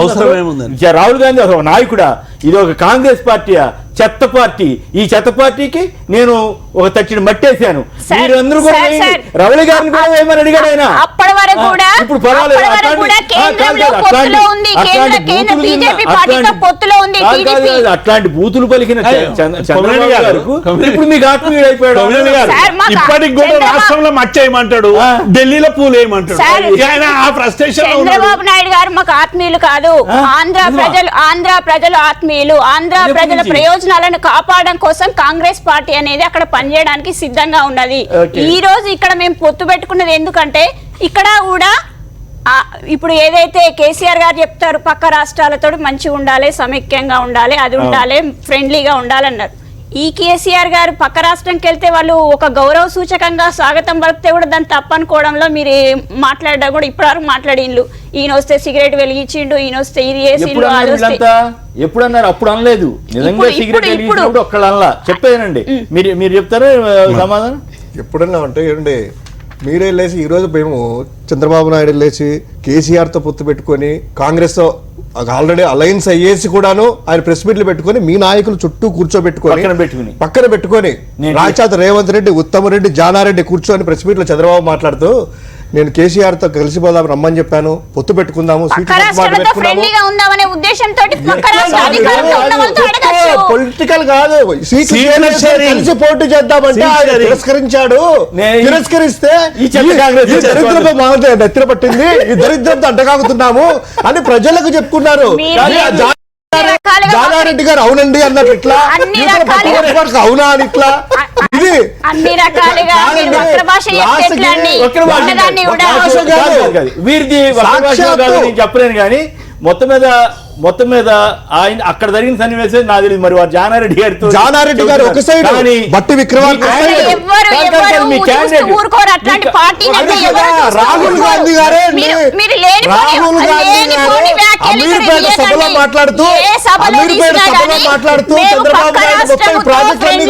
రాహుల్ గాంధీ అసలు నాయకుడా? ఇది ఒక కాంగ్రెస్ పార్టీయా? చెత్త పార్టీ. ఈ చెత్త పార్టీకి నేను ఒక తచ్చిని మట్టేశాను. మీరందరూ కూడా రవళి గారిని కూడా ఏమని అడిగాడు ఆయన. ఇప్పుడు పర్వాలేదు, అట్లాంటి బూతులు పలికిన చంద్రబాబు గారు ఇప్పుడు మీకు ఆత్మీయుడు అయిపోయాడు. ఇప్పటికి కూడా రాష్ట్రంలో మచ్చేయమంటాడు, ఢిల్లీలో పూలు వేయమంటాడు. చంద్రబాబు నాయుడు గారు మాకు ఆత్మీయులు కాదు, ఆంధ్ర ప్రజలు ఆత్మీయులు. ఆంధ్ర ప్రజల ప్రయోజనాలను కాపాడడం కోసం కాంగ్రెస్ పార్టీ అనేది అక్కడ పనిచేయడానికి సిద్ధంగా ఉన్నది. ఈ రోజు ఇక్కడ మేము పొత్తు పెట్టుకున్నది ఎందుకంటే ఇక్కడ కూడా ఇప్పుడు ఏదైతే కేసీఆర్ గారు చెప్తారు పక్క రాష్ట్రాలతో మంచిగా ఉండాలి, సమైక్యంగా ఉండాలి, అది ఉండాలి, ఫ్రెండ్లీగా ఉండాలన్నారు. ఈ కేసీఆర్ గారు పక్క రాష్ట్రంకి వెళ్తే వాళ్ళు ఒక గౌరవ సూచకంగా స్వాగతం పలికితే కూడా దాన్ని తప్పనుకోవడంలో మీరు మాట్లాడడం కూడా ఇప్పటివరకు మాట్లాడిండ్లు. ఈయన వస్తే సిగరెట్ వెలిగించిండు, ఈయన వస్తే ఇది చేసిండు. ఎప్పుడు అన్నారు? అప్పుడు అనలేదు. నిజంగా సిగరెట్ వెలిగించినప్పుడు ఒక్కళ్ళు అనలా. చెప్పేనండి, మీరు చెప్తారా సమాధానం? ఎప్పుడన్నా అంటే ఏంటంటే మీరే వెళ్ళేసి ఈరోజు మేము చంద్రబాబు నాయుడు వెళ్ళేసి కేసీఆర్తో పొత్తు పెట్టుకొని కాంగ్రెస్తో ఆల్రెడీ అలయన్స్ అయ్యేసి కూడాను ఆయన ప్రెస్ మీట్లు పెట్టుకొని మీ నాయకులు చుట్టూ కూర్చోబెట్టుకొని పక్కన పెట్టుకొని రాజాత రేవంత్ రెడ్డి, ఉత్తమ్ రెడ్డి, జానారెడ్డి కూర్చొని ప్రెస్ మీట్లో చంద్రబాబు మాట్లాడుతూ నేను కేసీఆర్ తో కలిసిపోదాం రమ్మని చెప్పాను, పొత్తు పెట్టుకుందాము, పొలిటికల్ కాదు కలిసి పోటీ చేద్దామంటే ఆయన తిరస్కరించాడు. తిరస్కరిస్తే దరిద్రపు మామూలు నెత్తిన పట్టింది, ఈ దరిద్రంతో అంటగాగుతున్నాము అని ప్రజలకు చెప్పుకున్నారు. జానారెడ్డి గారు అవునండి అన్నట్టు ఇట్లా, అవునా అని ఇట్లా, ఇది వీరిది చెప్పలేను కానీ మొత్తం మీద ఆయన అక్కడ జరిగిన సన్నివేశం నాకు తెలియదు. మరి వారు జానారెడ్డి గారు ఒక సైడ్, బట్టి విక్రమార్క రాహుల్ గాంధీ గారే అమీర్పేట సభలో మాట్లాడుతూ చంద్రబాబు నాయుడు మొత్తం ప్రాజెక్టులన్నీ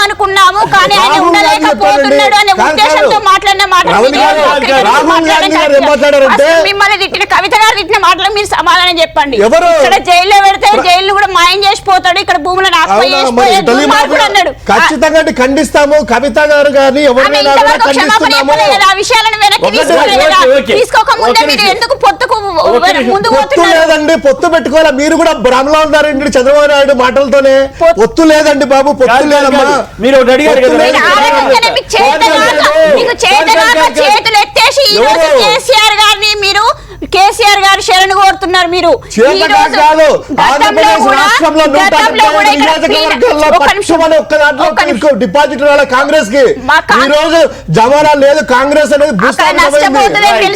అనుకున్నాము కానీ రాహుల్ గాంధీ గారు ఏం మాట్లాడారంటే మిమ్మల్ని తిట్టిన కవిత గారు తిట్టిన మాటలు మీరు సమాధానం చెప్పండి. ఇక్కడ జైల్లో పెడితే జైలు కూడా మాయం చేసిపోతాడు, ఇక్కడ భూములను అన్నాడు. ఖచ్చితంగా ఖండిస్తాము. కవిత గారు కానీ ఎవరైనా పొత్తు లేదండి, పొత్తు పెట్టుకోవాలి. మీరు కూడా భ్రమలో ఉన్నారండి చంద్రబాబు నాయుడు మాటలతోనే. పొత్తు లేదండి బాబు, పొత్తు లేదమ్మా. మీరు అడిగారు చేతులు ఎత్తేసి కేసీఆర్ గారిని మీరు కేసీఆర్ గారు శరణు కోరుతున్నారు. మీరు డిపాజిట్ కాంగ్రెస్ కి ఈ రోజు జమానా లేదు. కాంగ్రెస్ అనేది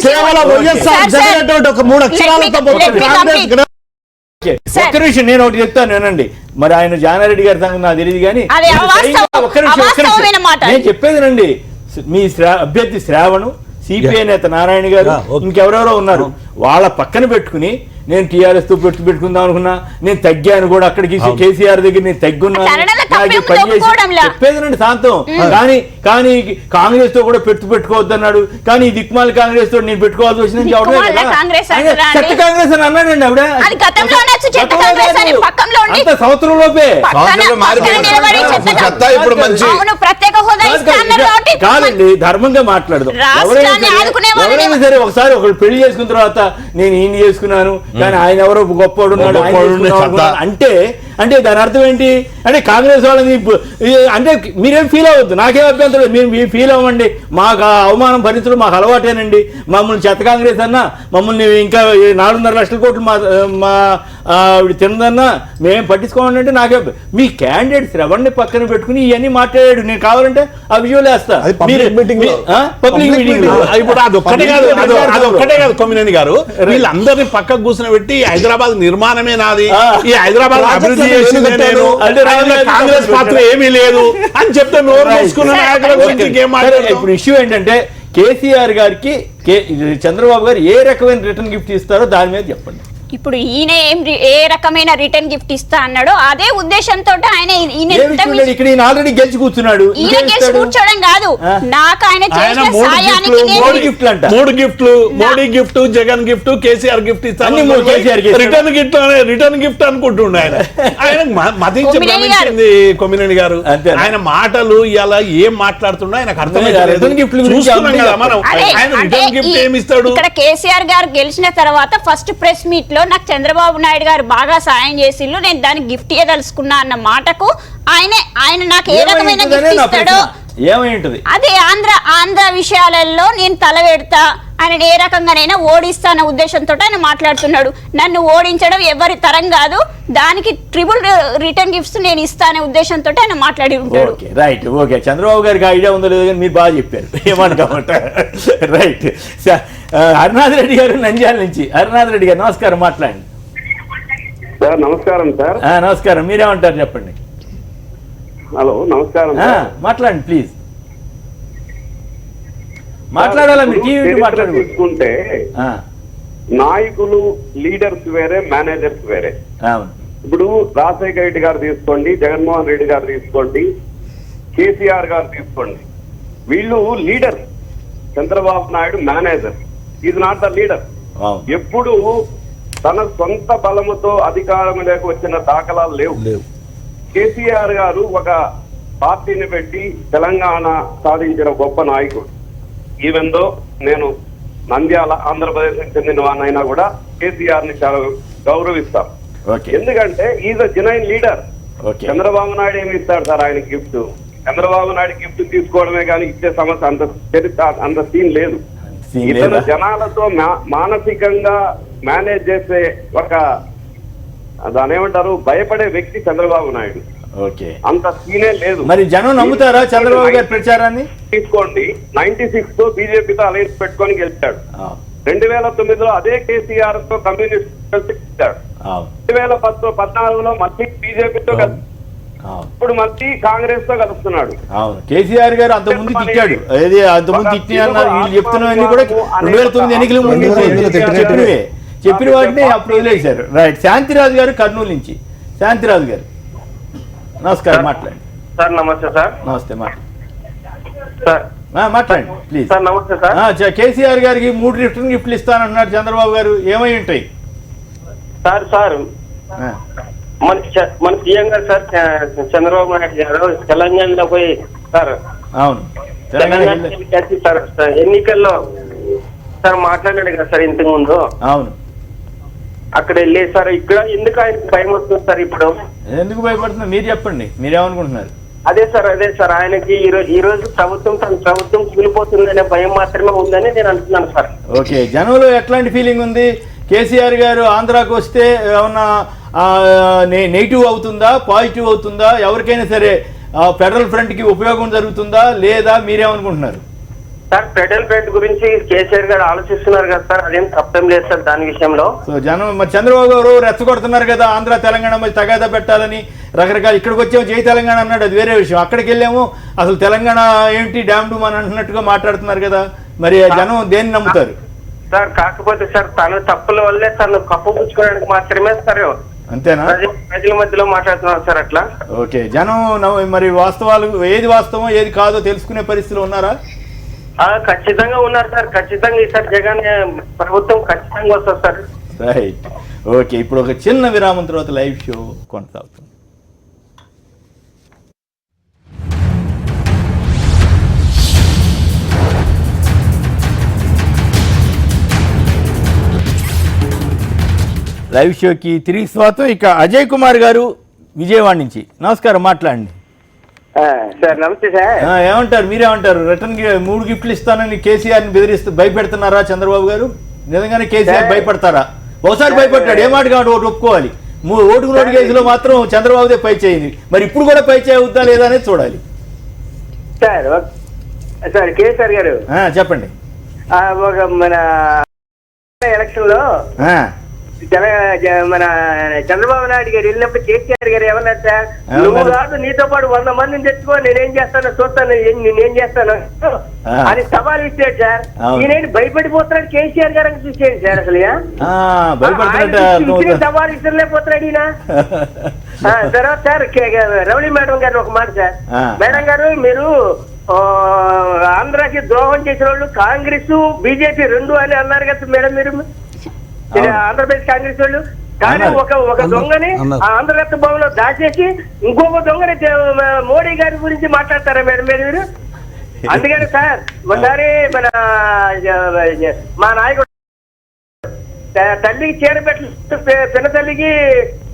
కేవలం వైఎస్ఆర్ జగన్ ఒక 3 అక్షరాలతో ఒక్క నిమిషం నేను ఒకటి చెప్తాను వినండి. మరి ఆయన జానారెడ్డి గారి సంగతి నాకు తెలియదు కానీ నేను చెప్పేది నండి. మీ అభ్యర్థి శ్రావణు, సిపిఐ నేత నారాయణ గారు, ఇంకెవరెవరో ఉన్నారు, వాళ్ళ పక్కన పెట్టుకుని నేను టీఆర్ఎస్ తో పెట్టుకుందాం అనుకున్నా. నేను తగ్గాను కూడా అక్కడికి, కేసీఆర్ దగ్గర నేను తగ్గున్నా, చెప్పేదనండి శాంతం. కానీ కాంగ్రెస్ తో కూడా పెట్టుకోవద్దు అన్నాడు. కానీ ఈ దిక్మాల కాంగ్రెస్ తో నేను పెట్టుకోవాల్సి వచ్చిందని చెత్త కాంగ్రెస్ అని అన్నాడండి ఆవిడ. అంత సంవత్సరం లోపే కాదండి, ధర్మంగా మాట్లాడదాం. ఎవరైనా సరే ఒకసారి ఒకరు పెళ్లి చేసుకున్న తర్వాత నేను ఈయన చేసుకున్నాను కానీ ఆయన ఎవరో గొప్పవాడు అంటే దాని అర్థం ఏంటి? అంటే కాంగ్రెస్ వాళ్ళని అంటే మీరేం ఫీల్ అవ్వద్దు, నాకేం అభ్యంతరం లేదు. మేము ఫీల్ అవ్వండి, మాకు అవమానం భరించడం మాకు అలవాటేనండి. మమ్మల్ని చెత్త కాంగ్రెస్ అన్నా, మమ్మల్ని ఇంకా 4.5 లక్షల కోట్లు మా తిన్నదన్నా మేమేం పట్టించుకోమండి అంటే నాకే. మీ క్యాండిడేట్ శ్రవణ్ని పక్కన పెట్టుకుని ఇవన్నీ మాట్లాడాడు. నేను కావాలంటే ఆ విజువల్ వేస్తా. పబ్లిక్ మీటింగ్ ఇప్పుడు అదొక్కటే కాదు కొమ్మినేని గారు, వీళ్ళందరినీ పక్కకు కూర్చొని పెట్టి హైదరాబాద్ నిర్మాణమే నాది, ఈ హైదరాబాద్ అభివృద్ధి చేసింది నేను, కాంగ్రెస్ పాత్ర ఏమీ లేదు అని చెప్తే నోరు మూసుకున్న నాయకుల గురించి ఏం మాట్లాడారు? ఇప్పుడు ఇష్యూ ఏంటంటే కేసీఆర్ గారికి చంద్రబాబు గారు ఏ రకమైన రిటర్న్ గిఫ్ట్ ఇస్తారో దాని మీద చెప్పండి. ఇప్పుడు ఈయన ఏ రకమైన రిటర్న్ గిఫ్ట్ ఇస్తా అన్నాడో అదే ఉద్దేశంతో ఆయన ఇక్కడ ఈయన ఆల్రెడీ గెలిచి కూర్చున్నాడు. ఈయన గెలిచి కూర్చోవడం కాదు, నాకు ఆయన చేసిన సాయానికి మూడు గిఫ్ట్లు, Modi gift, Jagan gift, KCR gift ఇస్తాను. రిటర్న్ గిఫ్ట్ అనుకుంటుండే ఆయన మతించి భ్రమించింది కొమ్మినేని గారు. ఆయన మాటలు ఇలా ఏం మాట్లాడుతుండో ఆయనకు అర్థమైతే ఇక్కడ కేసీఆర్ గారు గెలిచిన తర్వాత ఫస్ట్ ప్రెస్ మీట్ లో నాకు చంద్రబాబు నాయుడు గారు బాగా సాయం చేసిళ్ళు, నేను దానికి గిఫ్ట్ ఇవ్వదలుచుకున్నా అన్న మాటకు ఆయన నాకు ఏ రకమైన గిఫ్ట్ ఇస్తాడో ఏమైంటది అదే ఆంధ్ర విషయాలలో నేను తల పెడతా, ఆయన ఏ రకంగానైనా ఓడిస్తా అన్న ఉద్దేశంతో ఆయన మాట్లాడుతున్నాడు. నన్ను ఓడించడం ఎవరి తరం కాదు, దానికి ట్రిపుల్ రిటర్న్ గిఫ్ట్స్ నేను ఇస్తా అనే ఉద్దేశంతో ఆయన మాట్లాడి ఉంటాడు. Right, okay. చంద్రబాబు గారికి ఐడియా ఉందో లేదో కానీ మీరు బాగా చెప్పారు, ఏమంటామంట. రైట్. హరినాథ్ రెడ్డి గారు నంద్యాల నుంచి. హరినాథ్ రెడ్డి గారు నమస్కారం, మాట్లాడండి. సార్ నమస్కారం. సార్ నమస్కారం, మీరేమంటారు చెప్పండి. హలో నమస్కారం. మాట్లాడండి ప్లీజ్. మాట్లాడాలా మీరు టీవీ తీసుకుంటే నాయకులు లీడర్స్ వేరే, మేనేజర్స్ వేరే. ఇప్పుడు రాజశేఖర రెడ్డి గారు తీసుకోండి, జగన్మోహన్ రెడ్డి గారు తీసుకోండి, కేసీఆర్ గారు తీసుకోండి, వీళ్ళు leader. Chandrababu Naidu manager, is not the leader. ఎప్పుడు తన సొంత బలముతో అధికారంలోకి వచ్చిన దాఖలాలు లేవు. కేసీఆర్ గారు ఒక పార్టీని పెట్టి తెలంగాణ సాధించిన గొప్ప నాయకుడు. ఈవెన్ దో నేను నంద్యాల ఆంధ్రప్రదేశ్ కి చెందిన వాడినైనా కూడా కేసీఆర్ ని చాలా గౌరవిస్తాను. ఎందుకంటే is a genuine leader. Chandrababu Naidu ఏమి ఇస్తాడు సార్ ఆయన గిఫ్ట్? చంద్రబాబు నాయుడు గిఫ్ట్ తీసుకోవడమే కానీ ఇచ్చే సమస్య అంత చరిత్ర అంత సీన్ లేదు. ఇతను జనాలతో మానసికంగా మేనేజ్ చేసే ఒక దాని ఏమంటారు భయపడే వ్యక్తి చంద్రబాబు నాయుడు. అంత సీనే లేదు. మరి జనం నమ్ముతారా చంద్రబాబు గారి ప్రచారాన్ని? తీసుకోండి, 96 తో బీజేపీతో అలయన్స్ పెట్టుకొని గెలిచాడు. 2009లో అదే కేసీఆర్ తో కమ్యూనిస్ట్ కలిసి గెలిచాడు. 2014లో మళ్ళీ బీజేపీతో ఇప్పుడు మళ్ళీ కాంగ్రెస్ తో కలుస్తున్నాడు. కేసీఆర్ గారు అంత ముందు తిట్టాడు, ఏది అంత ముందు తిట్టినారు. వీళ్ళు చెప్తున్నవన్నీ కూడా 2009 ఎన్నికల ముందు చెప్పిన వాటిని అప్పుడు వదిలేశారు. రైట్. శాంతిరాజు గారు కర్నూలు నుంచి. శాంతిరాజు గారు నమస్కారం, మాట్లాడండి. సార్ నమస్తే. సార్ నమస్తే, మాట్లాడండి ప్లీజ్. సార్ నమస్తే. సార్ కేసీఆర్ గారికి 3 రిటర్న్ గిఫ్ట్లు ఇస్తానంటున్నారు చంద్రబాబు గారు, ఏమై ఉంటాయి? సార్ మన సీఎం గారు సార్ చంద్రబాబు నాయుడు గారు తెలంగాణలో పోయి సార్ అవును సార్ ఎన్నికల్లో సార్ మాట్లాడాడు కదా సార్ ఇంతకు ముందు. అవును, అక్కడ వెళ్ళి సార్ ఇక్కడ ఎందుకు ఆయనకు భయం వస్తుంది సార్? ఇప్పుడు ఎందుకు భయపడుతున్నారు మీరు చెప్పండి, మీరేమనుకుంటున్నారు? అదే సార్ ఆయనకి ఈ రోజు తన ప్రభుత్వం కూలిపోతుందనే భయం మాత్రమే ఉందని నేను అంటున్నాను సార్. ఓకే, జనంలో ఎట్లాంటి ఫీలింగ్ ఉంది? కేసీఆర్ గారు ఆంధ్రాకు వస్తే ఏమన్నా నెగిటివ్ అవుతుందా, పాజిటివ్ అవుతుందా? ఎవరికైనా సరే ఫెడరల్ ఫ్రంట్ కి ఉపయోగం జరుగుతుందా లేదా? మీరేమనుకుంటున్నారు? సార్ ఫెడరల్ ఫ్రంట్ గురించి కేసీఆర్ గారు ఆలోచిస్తున్నారు కదా సార్, అదేం తప్పేం లేదు సార్ దాని విషయంలో. సో జనం మరి చంద్రబాబు గారు రెచ్చగొడుతున్నారు కదా, ఆంధ్ర తెలంగాణ మధ్య తగాదా పెట్టాలని రకరకాల. ఇక్కడికి వచ్చాము జై తెలంగాణ అన్నాడు, అది వేరే విషయం. అక్కడికి వెళ్ళాము అసలు తెలంగాణ ఏంటి డ్యామ్ డూమ్ అని అంటున్నట్టుగా మాట్లాడుతున్నారు కదా, మరి జనం దేన్ని నమ్ముతారు? సార్ కాకపోతే సార్ తన తప్పుల వల్లే తను కప్పుపుచ్చుకోవడానికి మాత్రమే సార్, అంతేనా? ప్రజల మధ్యలో మాట్లాడుతున్నారు సార్ అట్లా. ఓకే, జనం మరి వాస్తవాలు ఏది వాస్తవం ఏది కాదో తెలుసుకునే పరిస్థితిలో ఉన్నారా? ఖచ్చితంగా ఉన్నారు సార్. ఖచ్చితంగా ఈసారి జగన్ ప్రభుత్వం ఖచ్చితంగా వస్తుంది సార్. Right, okay. ఇప్పుడు ఒక చిన్న విరామం తర్వాత లైవ్ షో కొనసాగుతుంది. లైవ్ షోకి తిరిగి స్వాగతం. ఇక అజయ్ కుమార్ గారు విజయవాడ నుంచి. నమస్కారం, మాట్లాడండి. సార్ నమస్తే సార్. ఏమంటారు, మీరేమంటారు? రిటర్న్ 3 గిఫ్ట్లు ఇస్తానని కేసీఆర్ ని బెదిరిస్తూ భయపెడుతున్నారా చంద్రబాబు గారు? నిజంగానే కేసీఆర్ భయపడతారా? ఒకసారి భయపడ్డాడు, ఏ మాట కాబట్టి ఒకటి ఒప్పుకోవాలి. ఓటుకు నోటు కేసులో మాత్రం చంద్రబాబుదే పై చేయింది. మరి ఇప్పుడు కూడా పై చేయవుద్దా లేదా అనేది చూడాలి. సార్ కేసీఆర్ గారు చెప్పండి. మన ఎలక్షన్ లో మన చంద్రబాబు నాయుడు గారు వెళ్ళినప్పుడు కేసీఆర్ గారు ఏమన్నారు సార్, నువ్వు కాదు నీతో పాటు 100 మందిని తెచ్చుకో, నేనేం చేస్తానో చూస్తాను, నేనేం చేస్తాను అని సవాల్ ఇచ్చాడు సార్. ఈయన భయపడిపోతున్నాడు కేసీఆర్ గారు అని చూసేయండి సార్. అసలు సవాల్ ఇస్తలేకపోతున్నాడు ఈయన. తర్వాత సార్ రౌడీ మేడం గారు ఒక మాట సార్, మేడం గారు మీరు ఆంధ్రాకి ద్రోహం చేసిన వాళ్ళు కాంగ్రెస్ బీజేపీ 2 అని అన్నారు కదా మేడం మీరు, ఆంధ్రప్రదేశ్ కాంగ్రెస్ వాళ్ళు. కానీ ఒక దొంగని ఆంధ్రరత్న భవన్ లో దాచేసి ఇంకొక దొంగని మోడీ గారి గురించి మాట్లాడతారా మేడం మీరు? అందుకని సార్ ఒకసారి మా నాయకుడు తల్లికి చీర పిన్న తల్లికి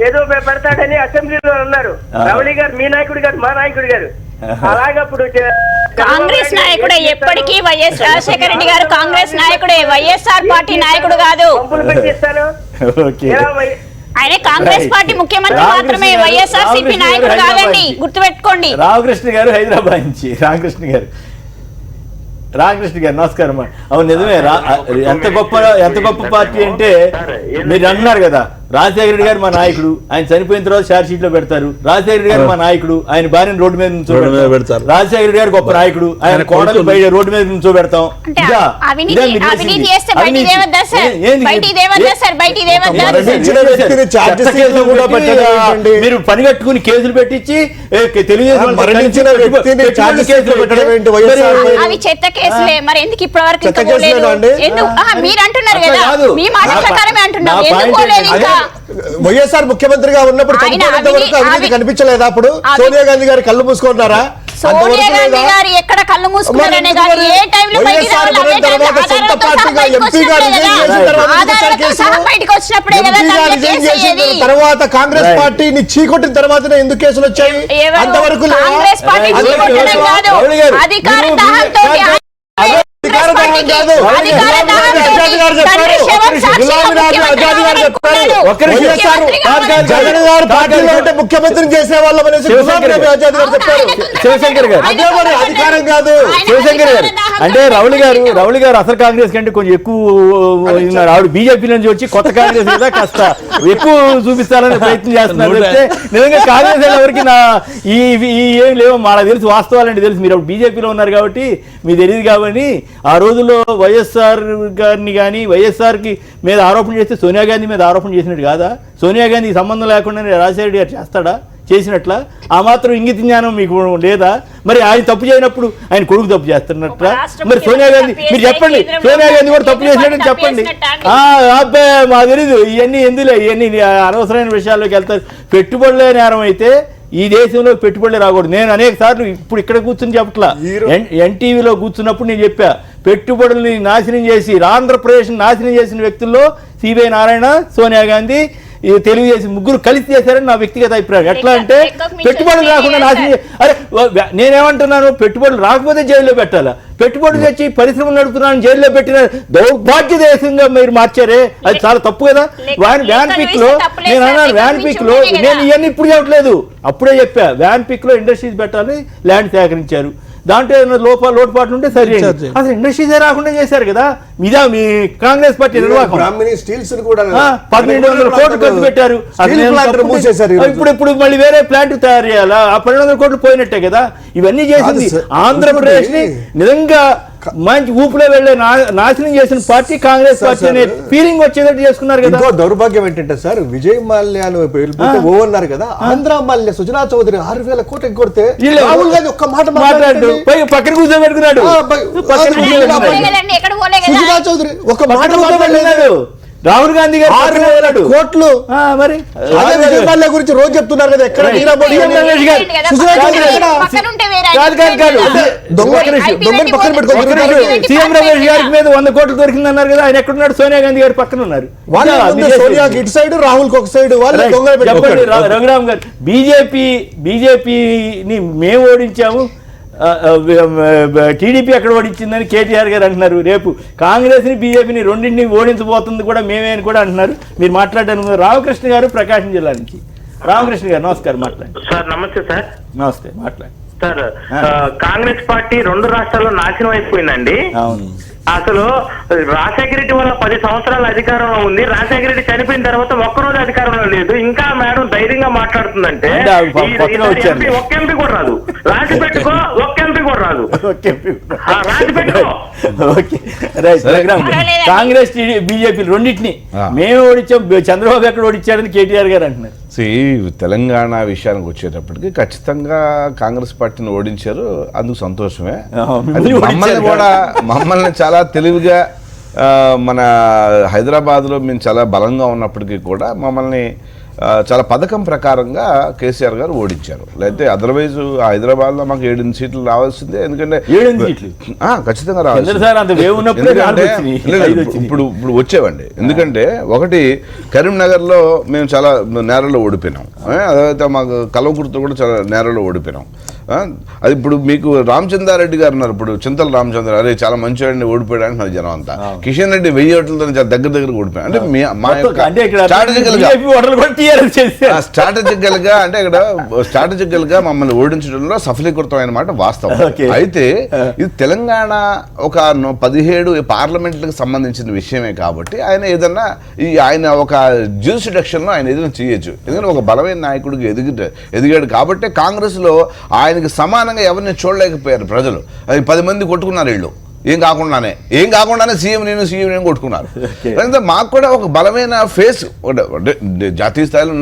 ఏదో పెడతాడని అసెంబ్లీలో అన్నారు. రవళి గారు మీ నాయకుడు గారు, మా నాయకుడు గారు. అలాగప్పుడు కాంగ్రెస్ నాయకుడే ఎప్పటికీ వైఎస్ రాజశేఖర రెడ్డి గారు కాంగ్రెస్ నాయకుడే, వైఎస్ఆర్ పార్టీ నాయకుడు కాదు. ఆయన కాంగ్రెస్ పార్టీ ముఖ్యమంత్రి మాత్రమే, వైఎస్ఆర్ సిపి నాయకుడు కాదండి, గుర్తుపెట్టుకోండి. రామకృష్ణ గారు హైదరాబాద్ నుంచి. రామకృష్ణ గారు నమస్కారం. అవును నిజమే, ఎంత గొప్ప పార్టీ అంటే మీరు అన్నారు కదా, రాజశేఖర రెడ్డి గారు మా నాయకుడు, ఆయన చనిపోయిన తర్వాత షార్ట్ షీట్ లో పెడతారు. రాజశేఖర రెడ్డి గారు మా నాయకుడు, ఆయన భార్యను రోడ్డు మీద నుంచోబెడతారు. రాజశేఖర రెడ్డి గారు గొప్ప నాయకుడు, ఆయన కోడలు బయట రోడ్డు మీద నుంచోబెడతాం. మీరు పని కట్టుకుని కేసులు పెట్టించి తెలుగుదేశం చెత్త కేసులే, మరి ఎందుకు ఇప్పటి వరకు మీరు అంటున్నారు కదా, మీ మాట ప్రకారమే అంటున్నారు. వైఎస్ఆర్ ముఖ్యమంత్రిగా ఉన్నప్పుడు అవినీతి కనిపించలేదా? అప్పుడు సోనియా గాంధీ గారు కళ్ళు మూసుకుంటున్నారా? సోనియా గాంధీ గారు ఎక్కడ కళ్ళు మూసుకున్నారనే గాని ఏ టైంలో బయటికి తర్వాత కాంగ్రెస్ పార్టీని చీకొట్టిన తర్వాతనే ఎందుకు కేసులు వచ్చాయి? అంతవరకు కాంగ్రెస్ పార్టీ చీకొట్టడం కాదు, అధికార దాహంతో ముఖ్యమంత్రిని చేసే వాళ్ళం అనేసి శివశంకర్ గారు అధికారం కాదు. శివశంకర్ గారు అంటే రౌళి గారు అసలు కాంగ్రెస్ కంటే కొంచెం ఎక్కువ ఆవిడ బీజేపీ నుంచి వచ్చి కొత్త కాంగ్రెస్ మీద కాస్త ఎక్కువ చూపిస్తారని ప్రయత్నం చేస్తున్నారు. నిజంగా కాంగ్రెస్ ఎవరికి ఏం లేవు మనకు తెలుసు, వాస్తవాలంటే తెలుసు. మీరు బీజేపీలో ఉన్నారు కాబట్టి మీకు తెలియదు. కాబట్టి ఆ రోజుల్లో వైఎస్ఆర్ గారిని కానీ వైఎస్ఆర్కి మీద ఆరోపణ చేస్తే సోనియా గాంధీ మీద ఆరోపణ చేసినట్టు కాదా? సోనియా గాంధీకి సంబంధం లేకుండా రాజశేఖర రెడ్డి గారు చేస్తాడా? చేసినట్ల ఆ మాత్రం ఇంగిత జ్ఞానం మీకు లేదా? మరి ఆయన తప్పు చేయనప్పుడు ఆయన కొడుకు తప్పు చేస్తున్నట్ల మరి సోనియా గాంధీ మీరు చెప్పండి, సోనియా గాంధీ కూడా తప్పు చేసినట్టు చెప్పండి. అబ్బాయి మాకు తెలీదు ఇవన్నీ ఎందులే, ఇవన్నీ అనవసరమైన విషయాల్లోకి వెళ్తారు. పెట్టుబడులే నేరం అయితే ఈ దేశంలో పెట్టుబడులు రాకూడదు. నేను అనేక సార్లు ఇప్పుడు ఇక్కడ కూర్చుని చెప్పట్లా, ఎన్టీవీలో కూర్చున్నప్పుడు నేను చెప్పా, పెట్టుబడుల్ని నాశనం చేసి ఆంధ్రప్రదేశ్ నాశనం చేసిన వ్యక్తుల్లో సిబిఐ నారాయణ, సోనియా గాంధీ, తెలుగుదేశం ముగ్గురు కలిసి చేశారని నా వ్యక్తిగత అభిప్రాయం. ఎట్లా అంటే పెట్టుబడులు రాకుండా నాశనం అరే నేనేమంటున్నాను, పెట్టుబడులు రాకపోతే జైల్లో పెట్టాలా? పెట్టుబడులు తెచ్చి పరిశ్రమలు నడుపుతున్నాను జైల్లో పెట్టిన దౌర్భాగ్య దేశంగా మీరు మార్చారే, అది చాలా తప్పు కదా. వ్యాన్ పిక్ లో నేను అన్నాను, వ్యాన్ పిక్ లో నేను ఇవన్నీ ఇప్పుడు చెప్పట్లేదు, అప్పుడే చెప్పా. వ్యాన్ పిక్ లో ఇండస్ట్రీస్ పెట్టాలని ల్యాండ్ సేకరించారు, దాంట్లో ఏమైనా లోటుపాట్లు ఉంటే సరే. అసలు ఇండస్ట్రీసే రాకుండా చేశారు కదా. మీదా మీ కాంగ్రెస్ పార్టీ నిర్వాహకం. 1200 కోట్లు ఖర్చు పెట్టారు, ఇప్పుడు మళ్ళీ వేరే ప్లాంట్ తయారు చేయాలా? ఆ 1200 కోట్లు పోయినట్టే కదా. ఇవన్నీ చేసింది ఆంధ్రప్రదేశ్ ని నిజంగా మంచి ఊపులో వెళ్లే నాశనం చేసిన పార్టీ కాంగ్రెస్ పార్టీ అనే ఫీలింగ్ వచ్చేటట్టు చేసుకున్నారు కదా. ఇంకో దౌర్భాగ్యం ఏంటంటే సార్, విజయ్ మాల్యాను ఓ అన్నారు కదా, ఆంధ్ర మాల్య సుజనా చౌదరి 6000 కోట్లకి కొడితే రాహుల్ గాంధీ ఒక్క మాట మాట్లాడాడు, పక్కన కూర్చోబెట్టుకున్నాడు. సుజనా చౌదరి ఒక మాట మాట్లాడలేదు. రాహుల్ గాంధీ గారు 6,000 కోట్లు మరి విజయ్ మాల్యా గురించి రోజు చెప్తున్నారు కదా. ఎక్కడ సీఎం రమేష్ గారి మీద 100 కోట్లు దొరికింది అన్నారు కదా, ఆయన ఎక్కడున్నాడు? సోనియా గాంధీ గారి పక్కన ఉన్నారు. సోనియాకి ఇటు సైడ్, రాహుల్ ఒక సైడ్. చెప్పండి రఘురామ్ గారు, బీజేపీని మేము ఓడించాము, టీడీపీ ఎక్కడ ఓడించిందని కేటీఆర్ గారు అంటున్నారు. రేపు కాంగ్రెస్ని బీజేపీని రెండింటిని ఓడించబోతుంది కూడా మేమే అని కూడా అంటున్నారు. మీరు మాట్లాడడానికి రామకృష్ణ గారు ప్రకాశం జిల్లా నుంచి. రామకృష్ణ గారు నమస్కారం, మాట్లాడండి సార్. నమస్తే సార్. నమస్తే, మాట్లాడండి సార్. కాంగ్రెస్ పార్టీ 2 రాష్ట్రాల్లో నాశనం అయిపోయిందండి. అవును. అసలు రాజశేఖర రెడ్డి వల్ల 10 సంవత్సరాల అధికారంలో ఉంది. రాజశేఖర రెడ్డి చనిపోయిన తర్వాత ఒక్కరోజు అధికారంలో లేదు. ఇంకా మేడం ధైర్యంగా మాట్లాడుతుందంటే ఒక్క ఎంపీ కూడా రాదు. రాసి పెట్టుకో, ఒక్క ఎంపీ కూడా రాదు. రాసి పెట్టుకో. కాంగ్రెస్ బీజేపీ రెండింటిని మేము ఓడించాం, చంద్రబాబు ఎక్కడ ఓడించాడని కేటీఆర్ గారు అంటున్నారు. తెలంగాణ విషయానికి వచ్చేటప్పటికి ఖచ్చితంగా కాంగ్రెస్ పార్టీని ఓడించారు, అందుకు సంతోషమే. మమ్మల్ని చాలా తెలివిగా మన హైదరాబాద్లో మేము చాలా బలంగా ఉన్నప్పటికీ కూడా మమ్మల్ని చాలా పథకం ప్రకారంగా కేసీఆర్ గారు ఓడించారు. లేకపోతే అదర్వైజ్ హైదరాబాద్లో మాకు 7 సీట్లు రావాల్సిందే. ఎందుకంటే ఖచ్చితంగా రావాలి. ఇప్పుడు వచ్చేవండి. ఎందుకంటే ఒకటి కరీంనగర్లో మేము చాలా నేరలో ఓడిపోయినాం, అదైతే మాకు కల్వకుర్తిలో కూడా చాలా నేరలో ఓడిపోయినాం. అది ఇప్పుడు మీకు రామచంద్రారెడ్డి గారు ఉన్నారు, ఇప్పుడు చింతల రామచంద్ర, అరే చాలా మంచివాడిని ఓడిపోయాడానికి మన జనం అంతా. కిషన్ రెడ్డి 1000 ఓట్లతో దగ్గర ఓడిపోయాం. అంటే మా స్ట్రాటజికల్ గా అంటే ఇక్కడ స్ట్రాటజికల్ గా మమ్మల్ని ఓడించడంలో సఫలీకృతమైన మాట వాస్తవం. అయితే ఇది తెలంగాణ ఒక 17 పార్లమెంట్లకు సంబంధించిన విషయమే కాబట్టి ఆయన ఏదన్నా ఆయన ఒక జ్యూరిడిక్షన్ లో ఆయన ఏదైనా చేయొచ్చు. ఎందుకంటే ఒక బలమైన నాయకుడికి ఎదిగాడు కాబట్టి కాంగ్రెస్ లో ఆయనకి సమానంగా ఎవరిని చూడలేకపోయారు ప్రజలు. అది 10 మంది కొట్టుకున్నారు వీళ్ళు, ఏం కాకుండానే సీఎం నేను కొట్టుకున్నారు. మాకు కూడా ఒక బలమైన ఫేస్ జాతీయ స్థాయిలో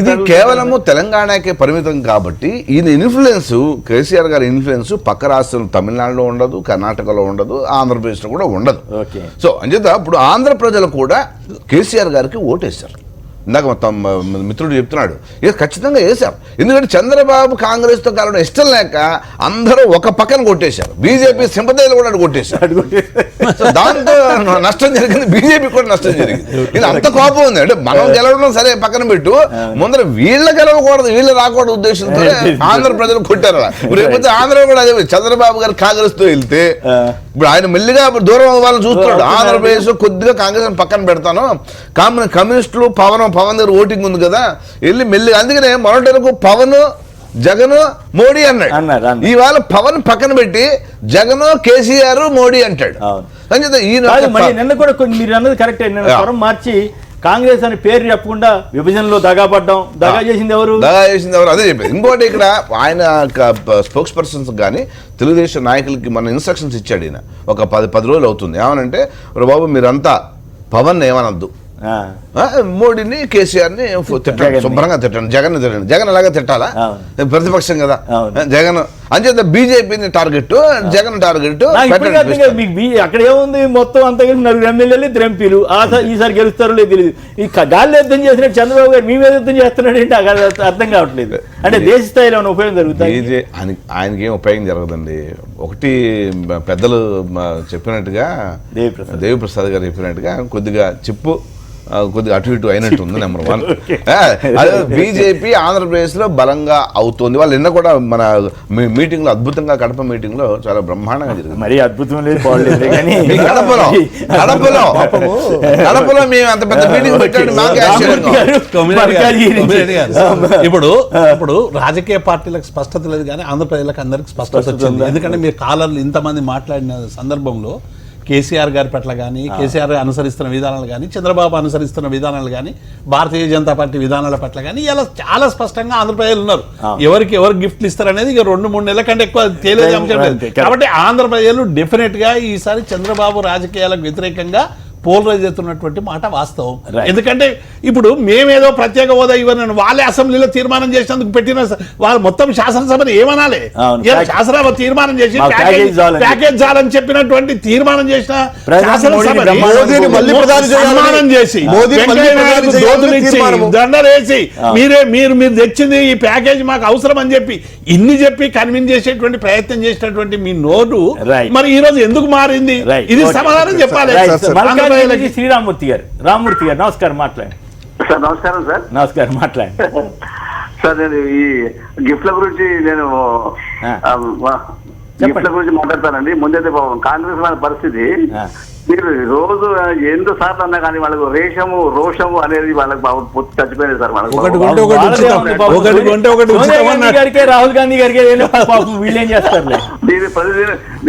ఇది కేవలము తెలంగాణకే పరిమితం కాబట్టి ఈయన ఇన్ఫ్లుయెన్స్, కేసీఆర్ గారి ఇన్ఫ్లుయెన్స్ పక్క రాష్ట్రం తమిళనాడులో ఉండదు, కర్ణాటకలో ఉండదు, ఆంధ్రప్రదేశ్లో కూడా ఉండదు. సో అంచేత ఇప్పుడు ఆంధ్ర ప్రజలు కూడా కేసీఆర్ గారికి ఓటేశారు. ఇందాక మొత్తం మిత్రుడు చెప్తున్నాడు, ఇక ఖచ్చితంగా వేశారు. ఎందుకంటే చంద్రబాబు కాంగ్రెస్తో కలవడం ఇష్టం లేక అందరూ ఒక పక్కన కొట్టేశారు. బీజేపీ సింపథైజర్లు కూడా కొట్టేశారు. దాంతో నష్టం జరిగింది, బీజేపీ కూడా నష్టం జరిగింది. ఇది అంత కోపం ఉంది. అంటే మనం గెలవడం సరే పక్కన పెట్టు, ముందర వీళ్ళ గెలవకూడదు, వీళ్ళు రాకూడదు ఉద్దేశంతో ఆంధ్ర ప్రజలు కొట్టారు. రేపు ఆంధ్ర కూడా అదే, చంద్రబాబు గారు కాంగ్రెస్తో వెళ్తే ఇప్పుడు ఆయన మెల్లిగా దూరం అవ్వాలని చూస్తున్నాడు. ఆంధ్రప్రదేశ్ కొద్దిగా కాంగ్రెస్ పక్కన పెడతాను, కమ్యూనిస్టులు పవన్ దగ్గర ఓటింగ్ ఉంది కదా, వెళ్ళి మెల్లిగా. అందుకనే మొదటి పవన్, జగన్, మోడీ అన్నాడు. ఇవాళ పవన్ పక్కన పెట్టి జగన్, కేసీఆర్, మోడీ అంటాడు. నిన్న కూడా మీరు అన్నది కరెక్ట్. స్వరం మార్చి కాంగ్రెస్ అని పేరు చెప్పకుండా విభజనలో దగాపడ్డాం. దగా చేసింది ఎవరు? అదే చెప్పేది. ఇంకోటి ఇక్కడ ఆయన స్పోక్స్ పర్సన్స్ కానీ తెలుగుదేశం నాయకులకి మన ఇన్స్ట్రక్షన్స్ ఇచ్చాడు ఈయన. ఒక 10 రోజులు అవుతుంది. ఏమనంటే, బాబు మీరంతా పవన్ ఏమనద్దు, మోడీని, కేసీఆర్ని తిట్టండి, శుభ్రంగా తిట్టండి, జగన్ అలాగే తిట్టాలా, ప్రతిపక్షం కదా జగన్ అంచేత బీజేపీని టార్గెట్, జగన్ టార్గెట్. అక్కడ ఏముంది, మొత్తం అంతా కలిసి 4 ఎమ్మెల్యేలు, 2 ఎంపీలు. ఈసారి గెలుస్తారో లేదు తెలియదు. ఈ గాలి యుద్ధం చేసినట్టు చంద్రబాబు గారు మీ మీద యుద్ధం చేస్తున్నాడు ఏంటి అర్థం కావట్లేదు. అంటే దేశ స్థాయిలో ఏమైనా ఉపయోగం జరుగుతుంది? ఆయనకి ఏం ఉపయోగం జరగదండి. ఒకటి పెద్దలు చెప్పినట్టుగా, దేవిప్రసాద్ గారు చెప్పినట్టుగా కొద్దిగా కొద్దిగా అటు ఇటు అయినట్టు ఉంది. నెంబర్ 1 బీజేపీ ఆంధ్రప్రదేశ్ లో బలంగా అవుతుంది. వాళ్ళు నిన్న కూడా మన మీటింగ్ లో అద్భుతంగా, కడప మీటింగ్ లో చాలా బ్రహ్మాండంగా జరిగింది. మరి అద్భుతం లేదు, కడపలో మేము అంత పెద్ద మీటింగ్ పెట్టండి. ఇప్పుడు రాజకీయ పార్టీలకు స్పష్టత లేదు కానీ ఆంధ్రప్రదేశ్లకు అందరికి స్పష్టత వచ్చింది. ఎందుకంటే మీరు కాలర్లు ఇంతమంది మాట్లాడిన సందర్భంలో కేసీఆర్ గారి పట్ల కానీ, కేసీఆర్ అనుసరిస్తున్న విధానాలు కానీ, చంద్రబాబు అనుసరిస్తున్న విధానాలు కానీ, భారతీయ జనతా పార్టీ విధానాల పట్ల కానీ ఇలా చాలా స్పష్టంగా ఆంధ్రప్రదేశ్ ఉన్నారు. ఎవరు గిఫ్ట్లు ఇస్తారు అనేది ఇక 2-3 నెలల కంటే ఎక్కువ తేలేదు అంశం లేదు. కాబట్టి ఆంధ్రప్రదేశ్ డెఫినెట్ గా ఈసారి చంద్రబాబు రాజకీయాలకు వ్యతిరేకంగా పోలరైజ్ అవుతున్నటువంటి మాట వాస్తవం. ఎందుకంటే ఇప్పుడు మేమేదో ప్రత్యేక హోదా ఇవ్వను, వాళ్ళే అసెంబ్లీలో తీర్మానం చేసినందుకు పెట్టిన వాళ్ళు మొత్తం శాసనసభని ఏమనాలి, శాసనసభ తీర్మానం చేసి ప్యాకేజ్ చాలని చెప్పినటువంటి తీర్మానం చేసిన దండలేసి మీరు తెచ్చింది ఈ ప్యాకేజ్ మాకు అవసరం అని చెప్పి ఇన్ని చెప్పి కన్విన్స్ చేసేటువంటి ప్రయత్నం చేసినటువంటి మీ నోటు మరి ఈ రోజు ఎందుకు మారింది? ఇది సమాధానం చెప్పాలి. శ్రీరామూర్తి గారు, రామ్మూర్తి గారు నమస్కారం, మాట్లాడండి సార్. నమస్కారం సార్. నమస్కారం, మాట్లాడండి సార్. నేను ఈ గిఫ్ట్ల గురించి నేను గిఫ్ట్ల గురించి మాట్లాడతానండి. ముందైతే కాంగ్రెస్ వాళ్ళ పరిస్థితి మీరు రోజు ఎన్ని సార్లు అన్నా కానీ వాళ్ళకు రోషము అనేది వాళ్ళకి పొత్తు చచ్చిపోయింది సార్. వాళ్ళకి రాహుల్ గాంధీ గారికి వీళ్ళు ఏం చేస్తారు?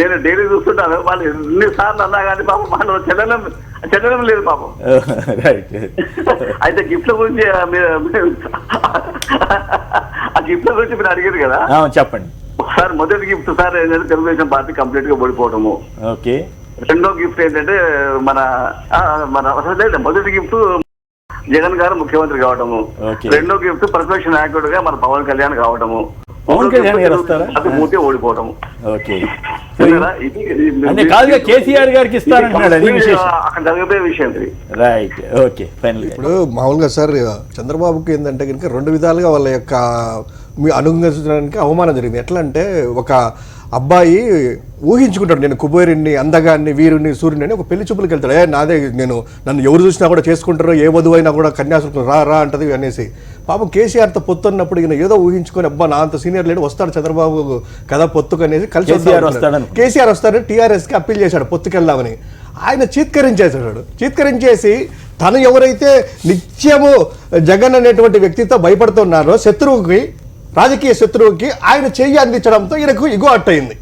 నేను డైలీ చూస్తుంటాను. వాళ్ళు ఎన్ని సార్లు అన్నా కానీ పాపం వాళ్ళు చెల్లడం లేదు పాపం. అయితే గిఫ్ట్ల గురించి ఆ గిఫ్ట్ల గురించి మీరు అడిగారు కదా, చెప్పండి సార్. మొదటి గిఫ్ట్ సార్ ఏంటంటే తెలుగుదేశం పార్టీ కంప్లీట్ గా ఓడిపోవడము. ఓకే. రెండో గిఫ్ట్ ఏంటంటే మొదటి గిఫ్ట్ జగన్ గారు ముఖ్యమంత్రి కావడము. రెండో గిఫ్ట్ ప్రతిపక్ష నాయకుడిగా మన పవన్ కళ్యాణ్ కావడము. మూర్తి ఓడిపోవడము. కేసీఆర్ గారికి అక్కడ జరిగిపోయే విషయం. రైట్. ఓకే. ఇప్పుడు మామూలుగా సార్ చంద్రబాబుకి ఏంటంటే కనుక రెండు విధాలుగా వాళ్ళ యొక్క అనుగమించడానికి అవమానం జరిగింది. ఎట్లా అంటే ఒక అబ్బాయి ఊహించుకుంటాడు, నేను కుబేరుణ్ణి, అందగాన్ని, వీరుణ్ణి, సూర్యుని అని ఒక పెళ్లి చూపులకు వెళ్తాడు. నాదే, నన్ను ఎవరు చూసినా కూడా చేసుకుంటారో, ఏ వధువు అయినా కూడా కన్యాశుల్కం రా అంటది అనేసి. పాపం కేసీఆర్తో పొత్తున్నప్పుడు ఈయన ఏదో ఊహించుకొని, అబ్బా నా అంత సీనియర్ లేడు, వస్తాడు చంద్రబాబు కదా పొత్తుకు అనేసి కలిసి కేసీఆర్ వస్తాడని టీఆర్ఎస్కి అప్పీల్ చేశాడు పొత్తుకెళ్దామని. ఆయన చీత్కరించేసి తను ఎవరైతే నిత్యము జగన్ అనేటువంటి వ్యక్తితో భయపడుతున్నారో రాజకీయ శత్రువుకి ఆయన చెయ్యి అందించడంతో ఈయనకు ఇగో హట్టయింది.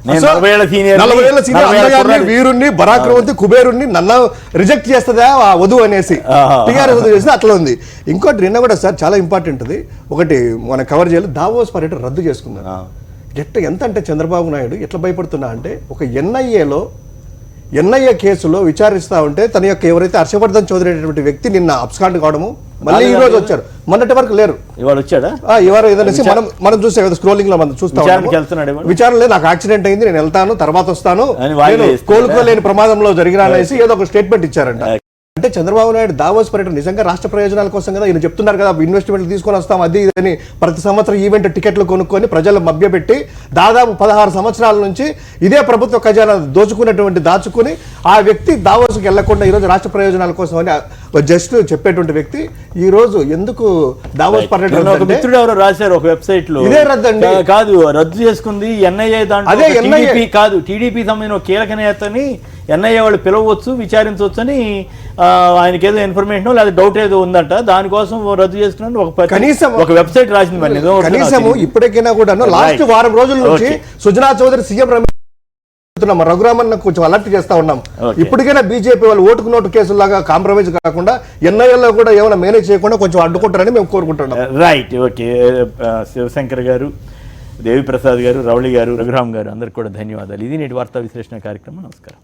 40 ఏళ్ల సీనియర్ అందగాన్ని, వీరుణ్ణి, పరాక్రమవంతి, కుబేరుణ్ణి నన్ను రిజెక్ట్ చేస్తుందా ఆ వధువు అనేసి టీఆర్ఎస్ వధువు చేసి అట్లా ఉంది. ఇంకోటి నిన్న కూడా సార్ చాలా ఇంపార్టెంట్, ఒకటి మన కవర్ చేయాలి. దావోస్ పర్యటన రద్దు చేసుకున్నారు. ఎంత అంటే చంద్రబాబు నాయుడు ఎట్లా భయపడుతున్నా అంటే, ఒక ఎన్ఐఏ కేసులో విచారిస్తా ఉంటే తన యొక్క ఎవరైతే హర్షవర్ధన్ చౌదరి అనేటువంటి వ్యక్తి నిన్న అబ్స్కాండ్ కావడము, మళ్ళీ ఈ రోజు వచ్చారు, మొన్నటి వరకు లేరు. ఇవాళ వచ్చాడా? ఇవాళ ఏదనేసి మనం చూసే స్క్రోలింగ్ లో మనం చూస్తాం. విచారణ లేదు, నాకు యాక్సిడెంట్ అయింది, నేను వెళ్తాను, తర్వాత వస్తాను, నేను కోలుకోలేని ప్రమాదంలో జరిగినా అనేసి ఏదో ఒక స్టేట్మెంట్ ఇచ్చారంట. అంటే చంద్రబాబు నాయుడు దావోస్ పర్యటన నిజంగా రాష్ట్ర ప్రయోజనాల కోసం కదా ఈయన చెప్తున్నారు కదా, ఇన్వెస్ట్మెంట్లు తీసుకొని వస్తాం అది ఇదని ప్రతి సంవత్సరం ఈవెంట్ టికెట్లు కొనుక్కొని ప్రజలు మభ్యపెట్టి దాదాపు 16 సంవత్సరాల నుంచి ఇదే ప్రభుత్వ ఖజానా దాచుకుని ఆ వ్యక్తి దావోస్కి వెళ్లకుండా ఈరోజు రాష్ట్ర ప్రయోజనాల కోసం అని జస్ట్ చెప్పేటువంటి వ్యక్తి ఈ రోజు ఎందుకు దావోస్ పర్యటన మిత్రుడు ఎవరో రాశారు ఒక వెబ్సైట్ లో, ఇదే రద్దండి కాదు రద్దు చేసుకుంది ఎన్ఐఏ, దాంట్లో కాదు టీడీపీ సంబంధించిన కీలక నేతని ఎన్ఐఏ వాళ్ళు పిలవచ్చు, విచారించవచ్చు అని ఆయనకి ఏదో ఇన్ఫర్మేషన్ లేదా డౌట్ ఏదో ఉందంట, దానికోసం రద్దు చేసుకున్నాను కనీసం ఒక వెబ్సైట్ రాసింది. కనీసం ఇప్పటికైనా కూడా లాస్ట్ వారం రోజుల నుంచి సుజనా చౌదరి సీఎం రఘురామన్ కొంచెం అలర్ట్ చేస్తా ఉన్నాం. ఇప్పటికైనా బీజేపీ వాళ్ళు ఓటుకు నోటు కేసులాగా కాంప్రమైజ్ కాకుండా ఎన్ఐఏలో కూడా ఏమైనా మేనేజ్ చేయకుండా కొంచెం అడ్డుకుంటారని మేము కోరుకుంటున్నాం. రైట్. ఓకే. శివశంకర్ గారు, దేవిప్రసాద్ గారు, రౌళి గారు, రఘురామ్ గారు అందరికి కూడా ధన్యవాదాలు. ఇది నేటి వార్తా విశ్లేషణ కార్యక్రమం. నమస్కారం.